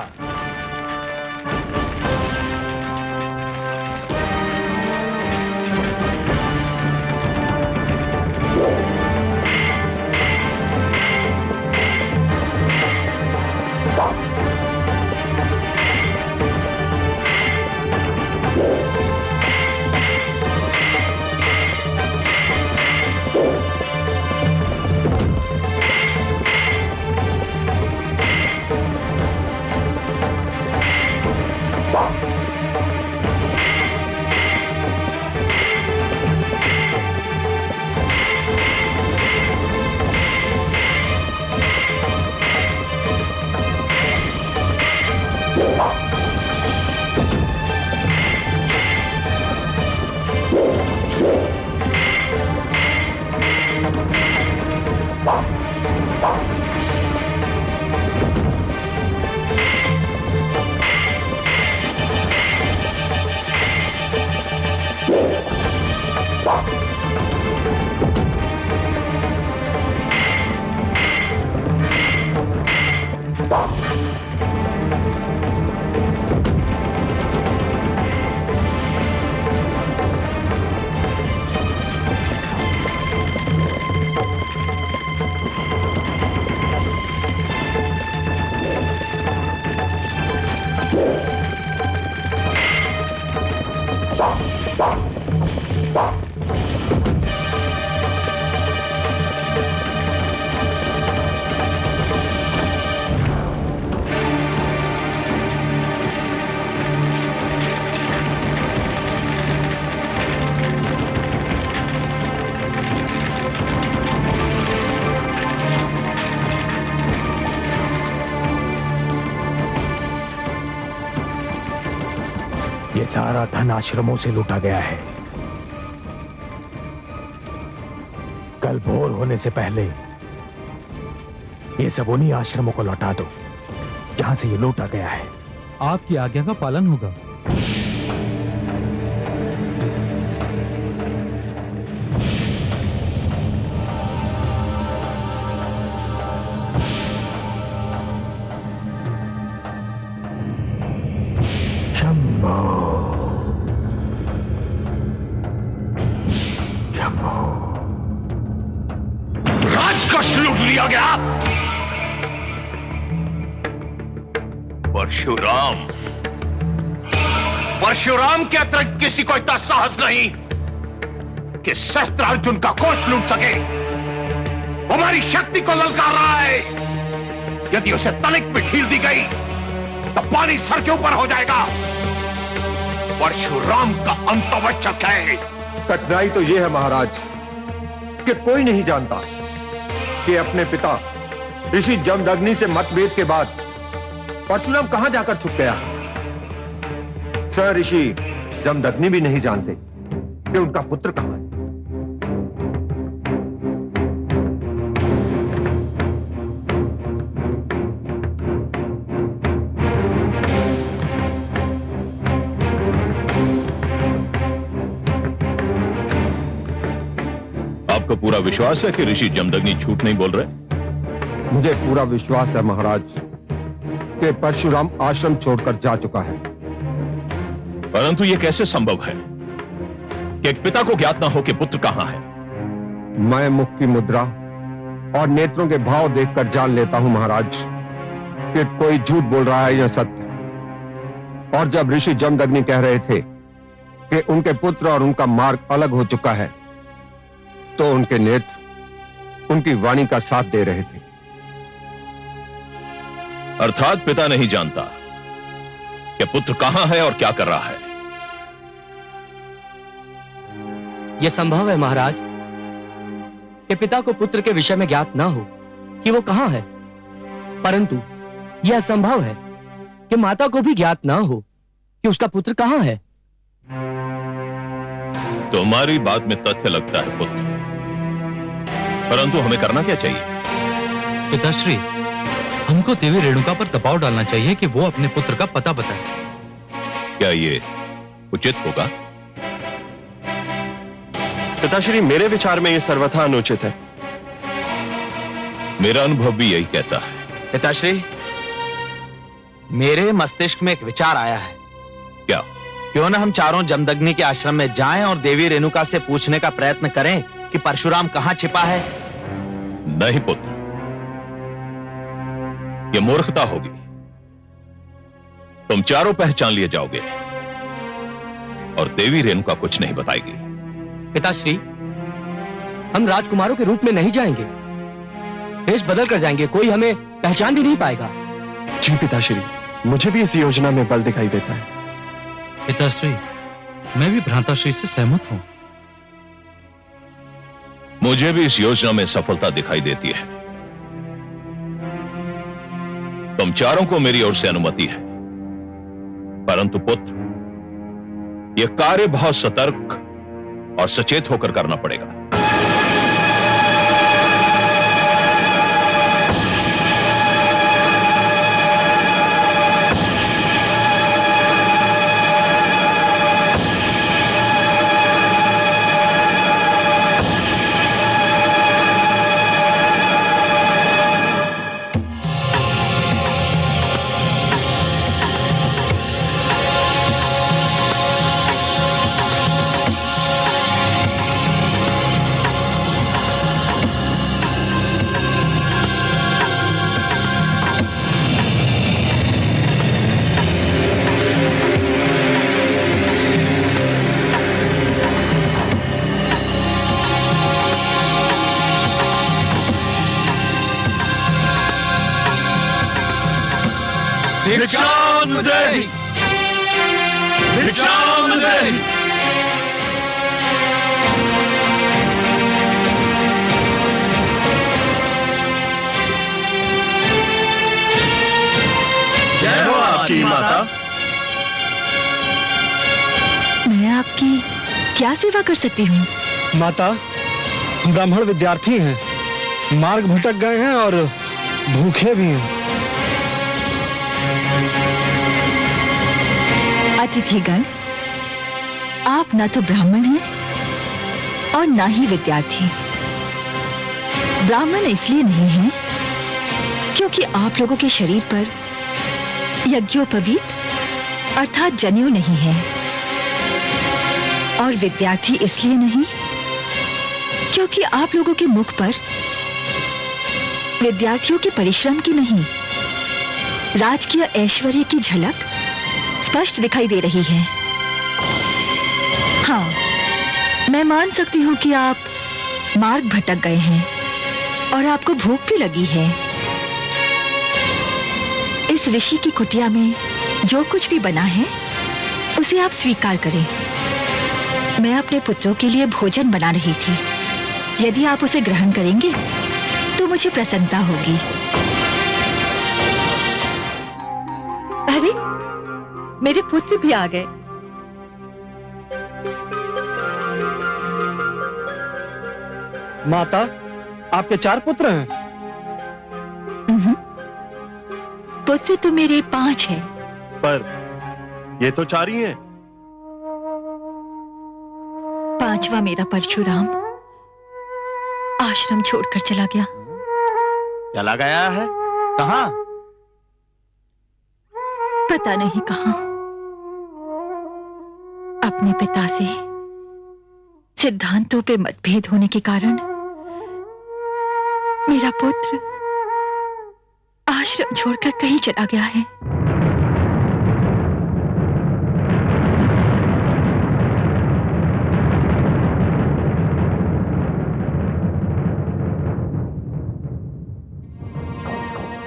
ये सारा धन आश्रमों से लूटा गया है। कल भोर होने से पहले ये सब उन्हीं आश्रमों को लौटा दो जहां से ये लूटा गया है। आपकी आज्ञा का पालन होगा। राजकोष लूट लिया गया। परशुराम के अतिरिक्त किसी को इतना साहस नहीं कि शस्त्र अर्जुन का कोष लूट सके। हमारी शक्ति को ललकार रहा है। यदि उसे तनिक भी ढील दी गई तो पानी सर के ऊपर हो जाएगा। परशुराम का अंत आवश्यक है। कठिनाई तो यह है महाराज कि कोई नहीं जानता कि अपने पिता ऋषि जमदग्नि से मतभेद के बाद परशुराम कहां जाकर छुप गया। सर ऋषि जमदग्नि भी नहीं जानते कि उनका पुत्र कहां है। आपको पूरा विश्वास है कि ऋषि जमदग्नि झूठ नहीं बोल रहे? मुझे पूरा विश्वास है महाराज कि परशुराम आश्रम छोड़कर जा चुका है। परंतु यह कैसे संभव है कि एक पिता को ज्ञात ना हो कि पुत्र कहां है? मैं मुख की मुद्रा और नेत्रों के भाव देखकर जान लेता हूं महाराज कि कोई झूठ बोल रहा है या सत्य। और जब ऋषि जमदग्नि कह रहे थे कि उनके पुत्र और उनका मार्ग अलग हो चुका है तो उनके नेत्र उनकी वाणी का साथ दे रहे थे। अर्थात पिता नहीं जानता कि पुत्र कहां है और क्या कर रहा है। यह संभव है महाराज कि पिता को पुत्र के विषय में ज्ञात ना हो कि वो कहां है, परंतु यह असंभव है कि माता को भी ज्ञात ना हो कि उसका पुत्र कहां है। तुम्हारी बात में तथ्य लगता है पुत्र, परंतु हमें करना क्या चाहिए? पिताश्री, हमको देवी रेणुका पर दबाव डालना चाहिए कि वो अपने पुत्र का पता बताए। क्या ये उचित होगा? पिताश्री, मेरे विचार में यह सर्वथा अनुचित है। मेरा अनुभव भी यही कहता है। पिताश्री, मेरे मस्तिष्क में एक विचार आया है। क्या? क्यों ना हम चारों जमदग्नि के आश्रम में जाएं और देवी रेणुका से पूछने का प्रयत्न करें कि परशुराम कहां छिपा है। नहीं पुत्र, यह मूर्खता होगी। तुम चारों पहचान लिए जाओगे और देवी रेणुका कुछ नहीं बताएगी। पिताश्री, हम राजकुमारों के रूप में नहीं जाएंगे, वेश बदल कर जाएंगे, कोई हमें पहचान भी नहीं पाएगा। जी पिताश्री, मुझे भी इस योजना में बल दिखाई देता है। पिताश्री, मैं भी भ्राताश्री से सहमत हूं। मुझे भी इस योजना में सफलता दिखाई देती है। तुम चारों को मेरी ओर से अनुमति है, परंतु पुत्र, यह कार्य बहुत सतर्क और सचेत होकर करना पड़ेगा। भिक्षाम देहि भिक्षाम देहि। जय हो आपकी माता। मैं आपकी क्या सेवा कर सकती हूँ? माता, हम ब्राह्मण विद्यार्थी हैं, मार्ग भटक गए हैं और भूखे भी हैं। अतिथिगण, आप ना तो ब्राह्मण हैं और ना ही विद्यार्थी। ब्राह्मण इसलिए नहीं हैं क्योंकि आप लोगों के शरीर पर यज्ञोपवीत अर्थात जनेऊ नहीं है, और विद्यार्थी इसलिए नहीं क्योंकि आप लोगों के मुख पर विद्यार्थियों के परिश्रम की नहीं, राजकीय ऐश्वर्य की झलक स्पष्ट दिखाई दे रही है। हाँ, मैं मान सकती हूँ कि आप मार्ग भटक गए हैं और आपको भूख भी लगी है। इस ऋषि की कुटिया में जो कुछ भी बना है उसे आप स्वीकार करें। मैं अपने पुत्रों के लिए भोजन बना रही थी। यदि आप उसे ग्रहण करेंगे तो मुझे प्रसन्नता होगी। अरे, मेरे पुत्र भी आ गए। माता, आपके 4 पुत्र हैं? पुत्र तो मेरे 5 हैं। पर ये तो 4 ही हैं। 5वां मेरा परशुराम आश्रम छोड़कर चला गया। चला गया है? कहाँ? पता नहीं कहाँ। अपने पिता से सिद्धांतों पे मतभेद होने के कारण मेरा पुत्र आश्रम छोड़कर कहीं चला गया है।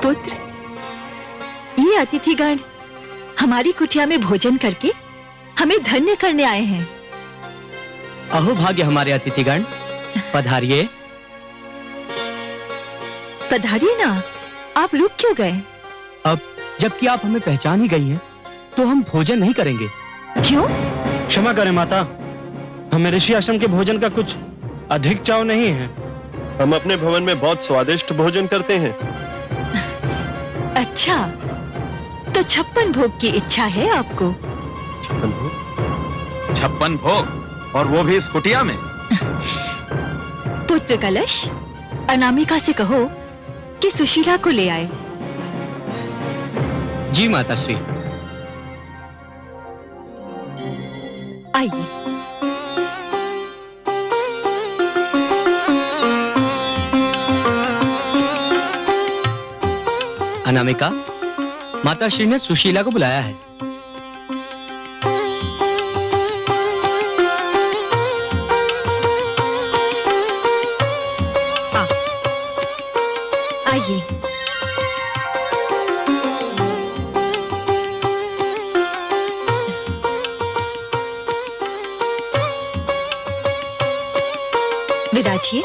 पुत्र, ये अतिथिगण हमारी कुटिया में भोजन करके हमें धन्य करने आए हैं। अहो भाग्य हमारे अतिथिगण, पधारिए। पधारिए ना, आप रुक क्यों गए? अब जबकि आप हमें पहचान ही गई हैं, तो हम भोजन नहीं करेंगे। क्यों? क्षमा करें माता, हमें ऋषि आश्रम के भोजन का कुछ अधिक चाव नहीं है। हम अपने भवन में बहुत स्वादिष्ट भोजन करते हैं। अच्छा, तो 56 भोग की इच्छा है आपको? 56 भोग, और वो भी इस कुटिया में? पुत्र कलश, अनामिका से कहो कि सुशीला को ले आए। जी माता श्री। आइए। अनामिका, माता श्री ने सुशीला को बुलाया है। आइए। विराजिए।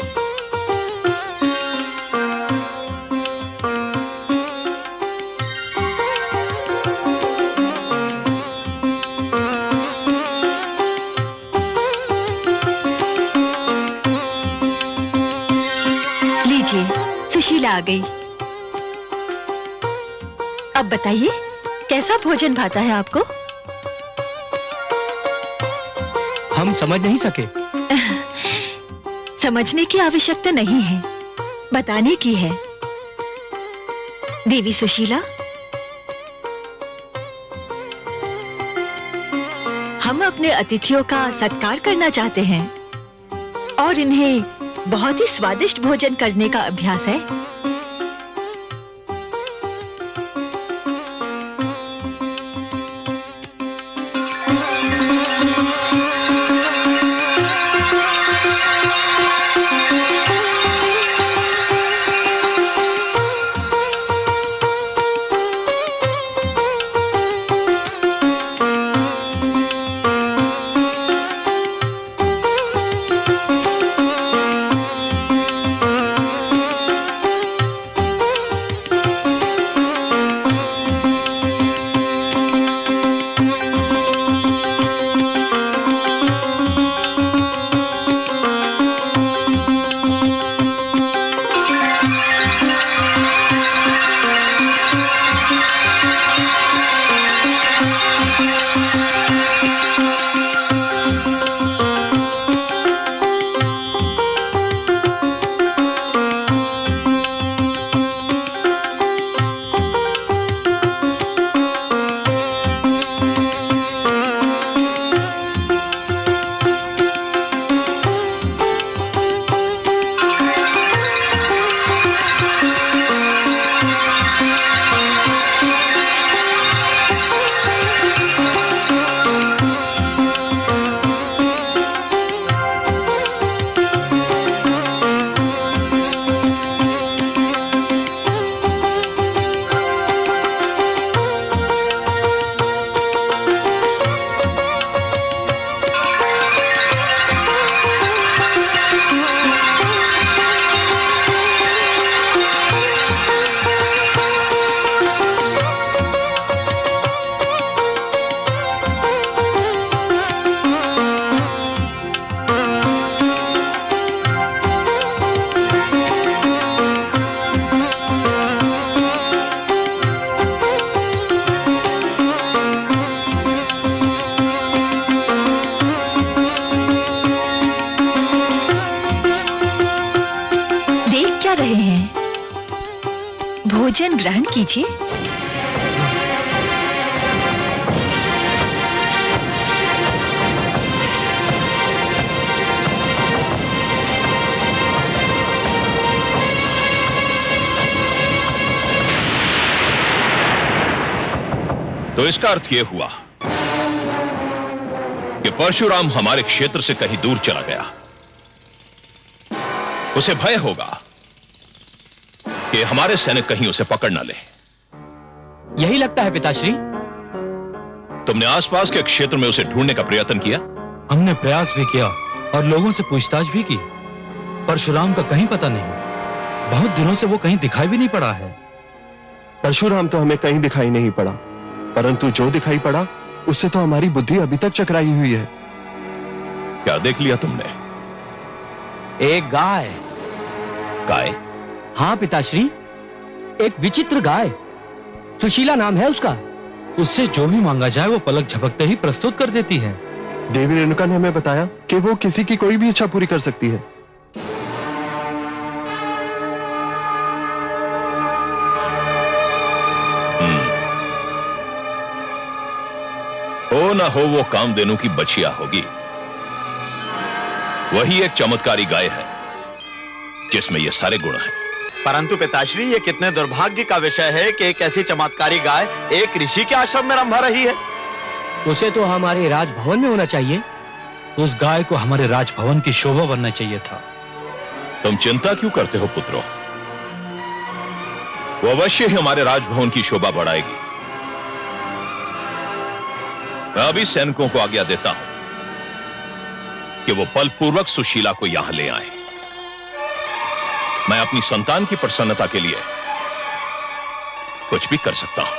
लीजिए, सुशीला आ गई। अब बताइए, कैसा भोजन भाता है आपको? हम समझ नहीं सके। समझने की आवश्यकता नहीं है, बताने की है। देवी सुशीला, हम अपने अतिथियों का सत्कार करना चाहते हैं और इन्हें बहुत ही स्वादिष्ट भोजन करने का अभ्यास है। भोजन ग्रहण कीजिए। तो इसका अर्थ यह हुआ कि परशुराम हमारे क्षेत्र से कहीं दूर चला गया। उसे भय होगा कि हमारे सैनिक कहीं उसे पकड़ न ले। यही लगता है पिताश्री। तुमने आसपास के क्षेत्र में उसे ढूंढने का प्रयत्न किया? हमने प्रयास भी किया और लोगों से पूछताछ भी की। परशुराम का कहीं पता नहीं। बहुत दिनों से वो कहीं दिखाई भी नहीं पड़ा है। परशुराम तो हमें कहीं दिखाई नहीं पड़ा, परंतु जो दिखाई पड़ा उससे तो हमारी बुद्धि अभी तक चकराई हुई है। क्या देख लिया तुमने? एक गाय। गाय? हाँ पिताश्री, एक विचित्र गाय। सुशीला नाम है उसका। उससे जो भी मांगा जाए वो पलक झपकते ही प्रस्तुत कर देती है। देवी रेणुका ने हमें बताया कि वो किसी की कोई भी इच्छा पूरी कर सकती है। हो ना हो वो कामधेनु की बछिया होगी। वही एक चमत्कारी गाय है जिसमें ये सारे गुण हैं। परंतु पिताश्री, ये कितने दुर्भाग्य का विषय है कि एक ऐसी चमत्कारी गाय एक ऋषि के आश्रम में रंभा रही है। उसे तो हमारे राजभवन में होना चाहिए। उस गाय को हमारे राजभवन की शोभा बनना चाहिए था। तुम चिंता क्यों करते हो पुत्रों? वो अवश्य ही हमारे राजभवन की शोभा बढ़ाएगी। मैं अभी सैनिकों को आज्ञा देता हूं कि वो बलपूर्वक सुशीला को यहां ले आए। मैं अपनी संतान की प्रसन्नता के लिए कुछ भी कर सकता हूं।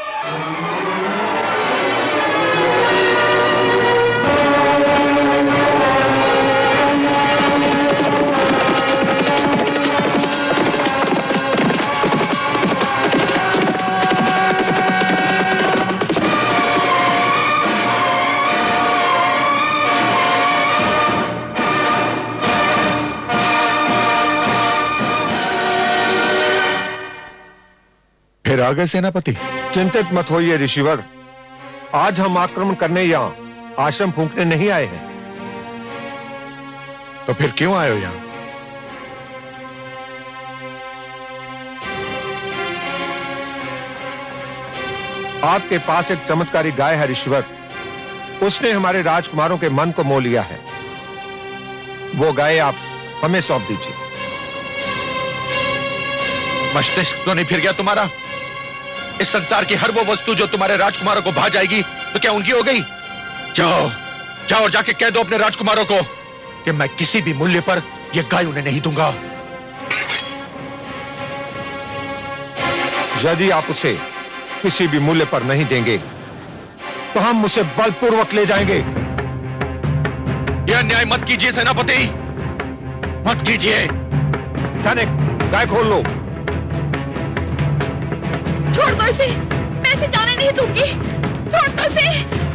फिर आ गए सेनापति? चिंतित मत होइए ऋषिवर, आज हम आक्रमण करने या आश्रम फूंकने नहीं आए हैं। तो फिर क्यों आए हो यहां? आपके पास एक चमत्कारी गाय है ऋषिवर। उसने हमारे राजकुमारों के मन को मोह लिया है। वो गाय आप हमें सौंप दीजिए। मस्तिष्क तो नहीं फिर गया तुम्हारा? इस संसार की हर वो वस्तु जो तुम्हारे राजकुमारों को भा जाएगी तो क्या उनकी हो गई? जाओ जाओ और जाके कह दो अपने राजकुमारों को कि मैं किसी भी मूल्य पर यह गाय उन्हें नहीं दूंगा। यदि आप उसे किसी भी मूल्य पर नहीं देंगे तो हम उसे बलपूर्वक ले जाएंगे। यह अन्याय मत कीजिए सेनापति, मत कीजिए। जाने गाय खोल लो। छोड़ दो इसे, मैं इसे जाने नहीं दूंगी। छोड़ दो इसे,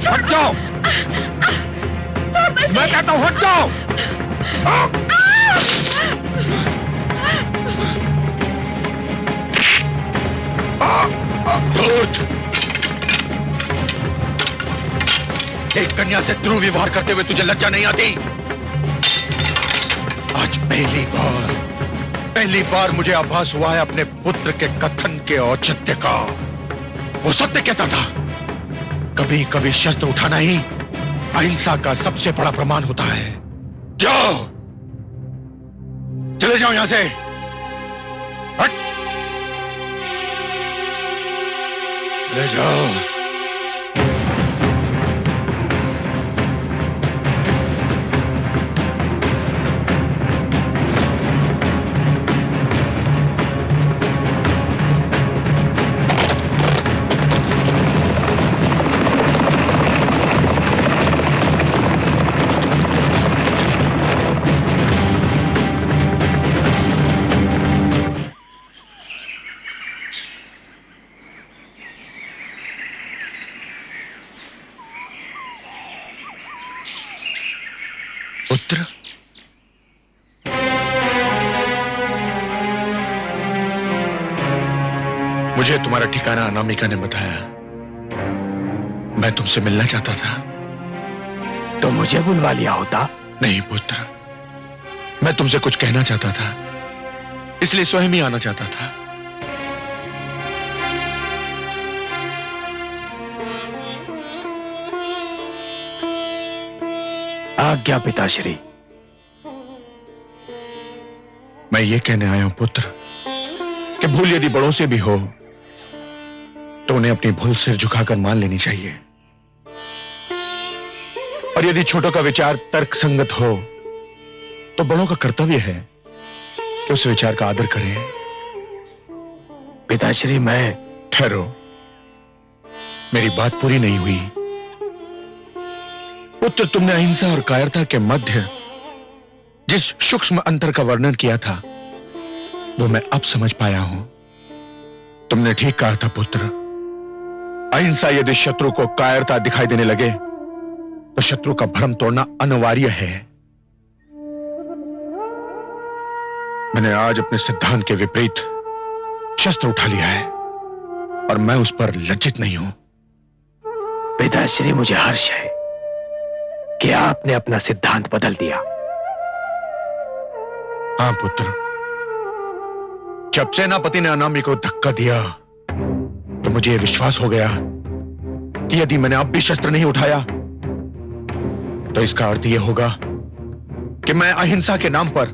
छोड़ हट जाओ। छोड़ दो इसे। मैं कहता हूं हट जाओ। धूर्त! एक कन्या से दुर्व्यवहार करते हुए तुझे लज्जा नहीं आती? आज पहली बार मुझे आभास हुआ है अपने पुत्र के कथन के औचित्य का। वो सत्य कहता था, कभी कभी शस्त्र उठाना ही अहिंसा का सबसे बड़ा प्रमाण होता है। जाओ, चले जाओ यहां से। हट, चले जाओ। पुत्र, मुझे तुम्हारा ठिकाना अनामिका ने बताया। मैं तुमसे मिलना चाहता था। तो मुझे बुलवा लिया होता। नहीं पुत्र, मैं तुमसे कुछ कहना चाहता था, इसलिए स्वयं ही आना चाहता था। आज्ञा पिताश्री। मैं ये कहने आया हूं पुत्र कि भूल यदि बड़ों से भी हो तो उन्हें अपनी भूल सिर झुकाकर मान लेनी चाहिए, और यदि छोटों का विचार तर्क संगत हो तो बड़ों का कर्तव्य है कि उस विचार का आदर करें। पिताश्री मैं। ठहरो, मेरी बात पूरी नहीं हुई। पुत्र, तुमने अहिंसा और कायरता के मध्य जिस सूक्ष्म अंतर का वर्णन किया था वो मैं अब समझ पाया हूं। तुमने ठीक कहा था पुत्र, अहिंसा यदि शत्रु को कायरता दिखाई देने लगे तो शत्रु का भ्रम तोड़ना अनिवार्य है। मैंने आज अपने सिद्धांत के विपरीत शस्त्र उठा लिया है और मैं उस पर लज्जित नहीं हूं। पिताश्री, मुझे हर्ष है कि आपने अपना सिद्धांत बदल दिया। हां पुत्र, जब सेनापति ने अनामिका को धक्का दिया तो मुझे यह विश्वास हो गया कि यदि मैंने अब भी शस्त्र नहीं उठाया तो इसका अर्थ यह होगा कि मैं अहिंसा के नाम पर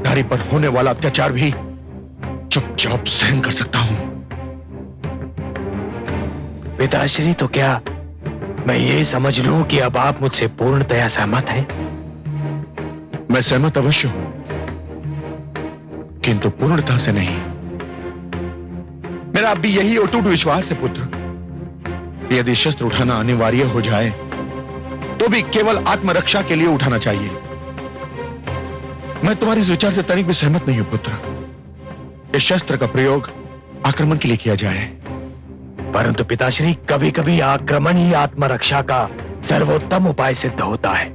नारी पर होने वाला अत्याचार भी चुपचाप सहन कर सकता हूं। पिताश्री, तो क्या मैं ये समझ लूं कि अब आप मुझसे पूर्णतया सहमत हैं? मैं सहमत अवश्य हूं, किंतु पूर्णता से नहीं। मेरा अब भी यही अटूट विश्वास है पुत्र, यदि शस्त्र उठाना अनिवार्य हो जाए तो भी केवल आत्मरक्षा के लिए उठाना चाहिए। मैं तुम्हारे इस विचार से तनिक भी सहमत नहीं हूं पुत्र, इस शस्त्र का प्रयोग आक्रमण के लिए किया जाए। परंतु पिताश्री, कभी कभी आक्रमण ही आत्मरक्षा का सर्वोत्तम उपाय सिद्ध होता है।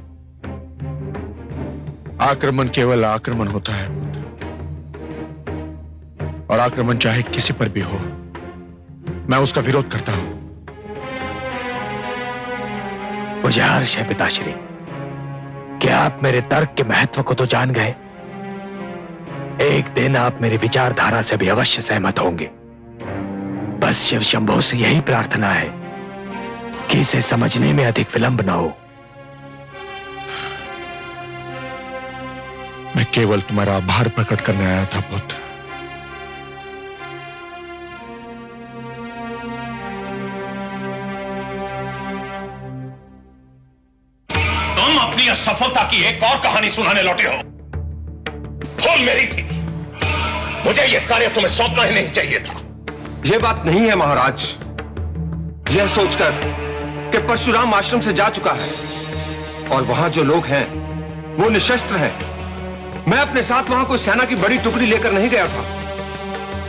आक्रमण केवल आक्रमण होता है और आक्रमण चाहे किसी पर भी हो, मैं उसका विरोध करता हूं। मुझे हर्ष है पिताश्री कि आप मेरे तर्क के महत्व को तो जान गए। एक दिन आप मेरी विचारधारा से भी अवश्य सहमत होंगे। बस शिव शंभो से यही प्रार्थना है कि इसे समझने में अधिक विलंब न हो। मैं केवल तुम्हारा आभार प्रकट करने आया था पुत्र। तुम अपनी असफलता की एक और कहानी सुनाने लौटे हो। भूल मेरी थी, मुझे यह कार्य तुम्हें सौंपना ही नहीं चाहिए था। यह बात नहीं है महाराज, यह सोचकर कि परशुराम आश्रम से जा चुका है और वहां जो लोग हैं वो निशस्त्र हैं। मैं अपने साथ वहां कोई सेना की बड़ी टुकड़ी लेकर नहीं गया था,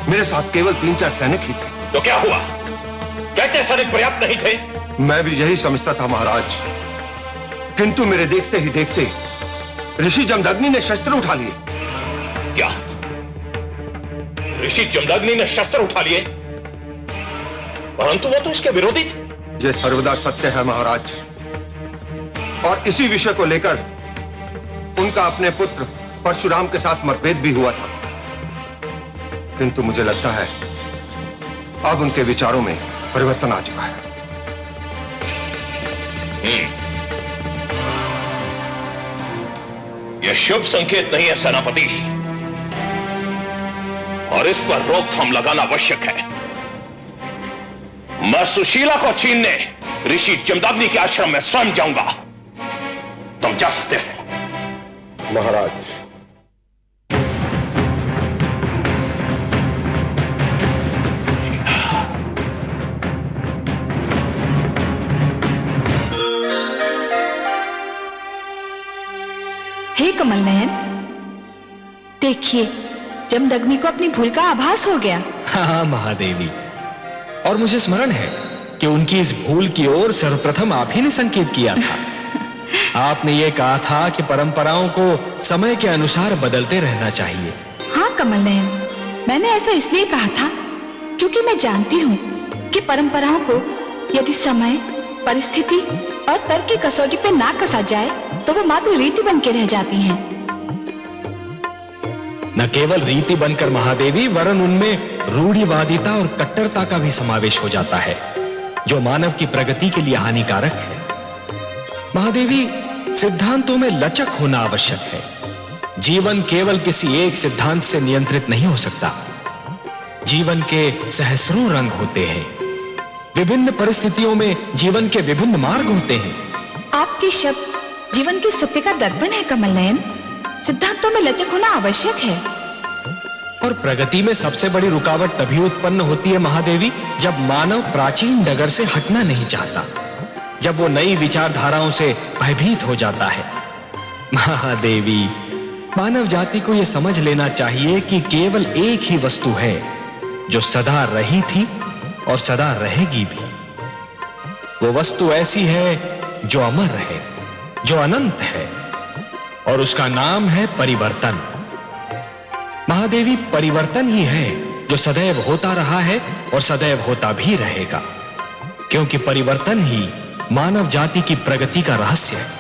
मेरे साथ केवल 3-4 सैनिक ही थे। तो क्या हुआ? कहते सैनिक पर्याप्त नहीं थे? मैं भी यही समझता था महाराज, किंतु मेरे देखते ही देखते ऋषि जमदग्नि ने शस्त्र उठा लिए। क्या ऋषि जमदग्नि ने शस्त्र उठा लिए? परंतु वो तो इसके विरोधी थे। यह सर्वदा सत्य है महाराज, और इसी विषय को लेकर उनका अपने पुत्र परशुराम के साथ मतभेद भी हुआ था। किंतु मुझे लगता है अब उनके विचारों में परिवर्तन आ चुका है। यह शुभ संकेत नहीं है सेनापति, और इस पर रोकथाम लगाना आवश्यक है। मैं सुशीला को छीनने ऋषि जमदग्नि के आश्रम में स्वयं जाऊंगा। तुम जा सकते हो महाराज। हे कमल नयन, देखिए जमदग्नि को अपनी भूल का आभास हो गया। हाँ महादेवी, और मुझे स्मरण है कि उनकी इस भूल की ओर सर्वप्रथम आप ही ने संकेत किया था। आपने ये कहा था कि परंपराओं को समय के अनुसार बदलते रहना चाहिए। हाँ कमल नयन, मैंने ऐसा इसलिए कहा था क्योंकि मैं जानती हूँ कि परंपराओं को यदि समय, परिस्थिति और तर्क की कसौटी पे ना कसा जाए तो वो मात्र रीति बन के रह जाती हैं। न केवल रीति बनकर महादेवी, वरन उनमें रूढ़िवादिता और कट्टरता का भी समावेश हो जाता है, जो मानव की प्रगति के लिए हानिकारक है। महादेवी, सिद्धांतों में लचक होना आवश्यक है। जीवन केवल किसी एक सिद्धांत से नियंत्रित नहीं हो सकता। जीवन के सहस्रों रंग होते हैं। विभिन्न परिस्थितियों में जीवन के विभिन्न मार्ग होते हैं। आपके शब्द जीवन के सत्य का दर्पण है कमल नयन। सिद्धांतों में लचक होना आवश्यक है। और प्रगति में सबसे बड़ी रुकावट तभी उत्पन्न होती है महादेवी, जब मानव प्राचीन डगर से हटना नहीं चाहता, जब वो नई विचारधाराओं से भयभीत हो जाता है। महादेवी, मानव जाति को यह समझ लेना चाहिए कि केवल एक ही वस्तु है जो सदा रही थी और सदा रहेगी भी। वो वस्तु ऐसी है जो अमर है, जो अनंत है, और उसका नाम है परिवर्तन। महादेवी, परिवर्तन ही है जो सदैव होता रहा है और सदैव होता भी रहेगा, क्योंकि परिवर्तन ही मानव जाति की प्रगति का रहस्य है।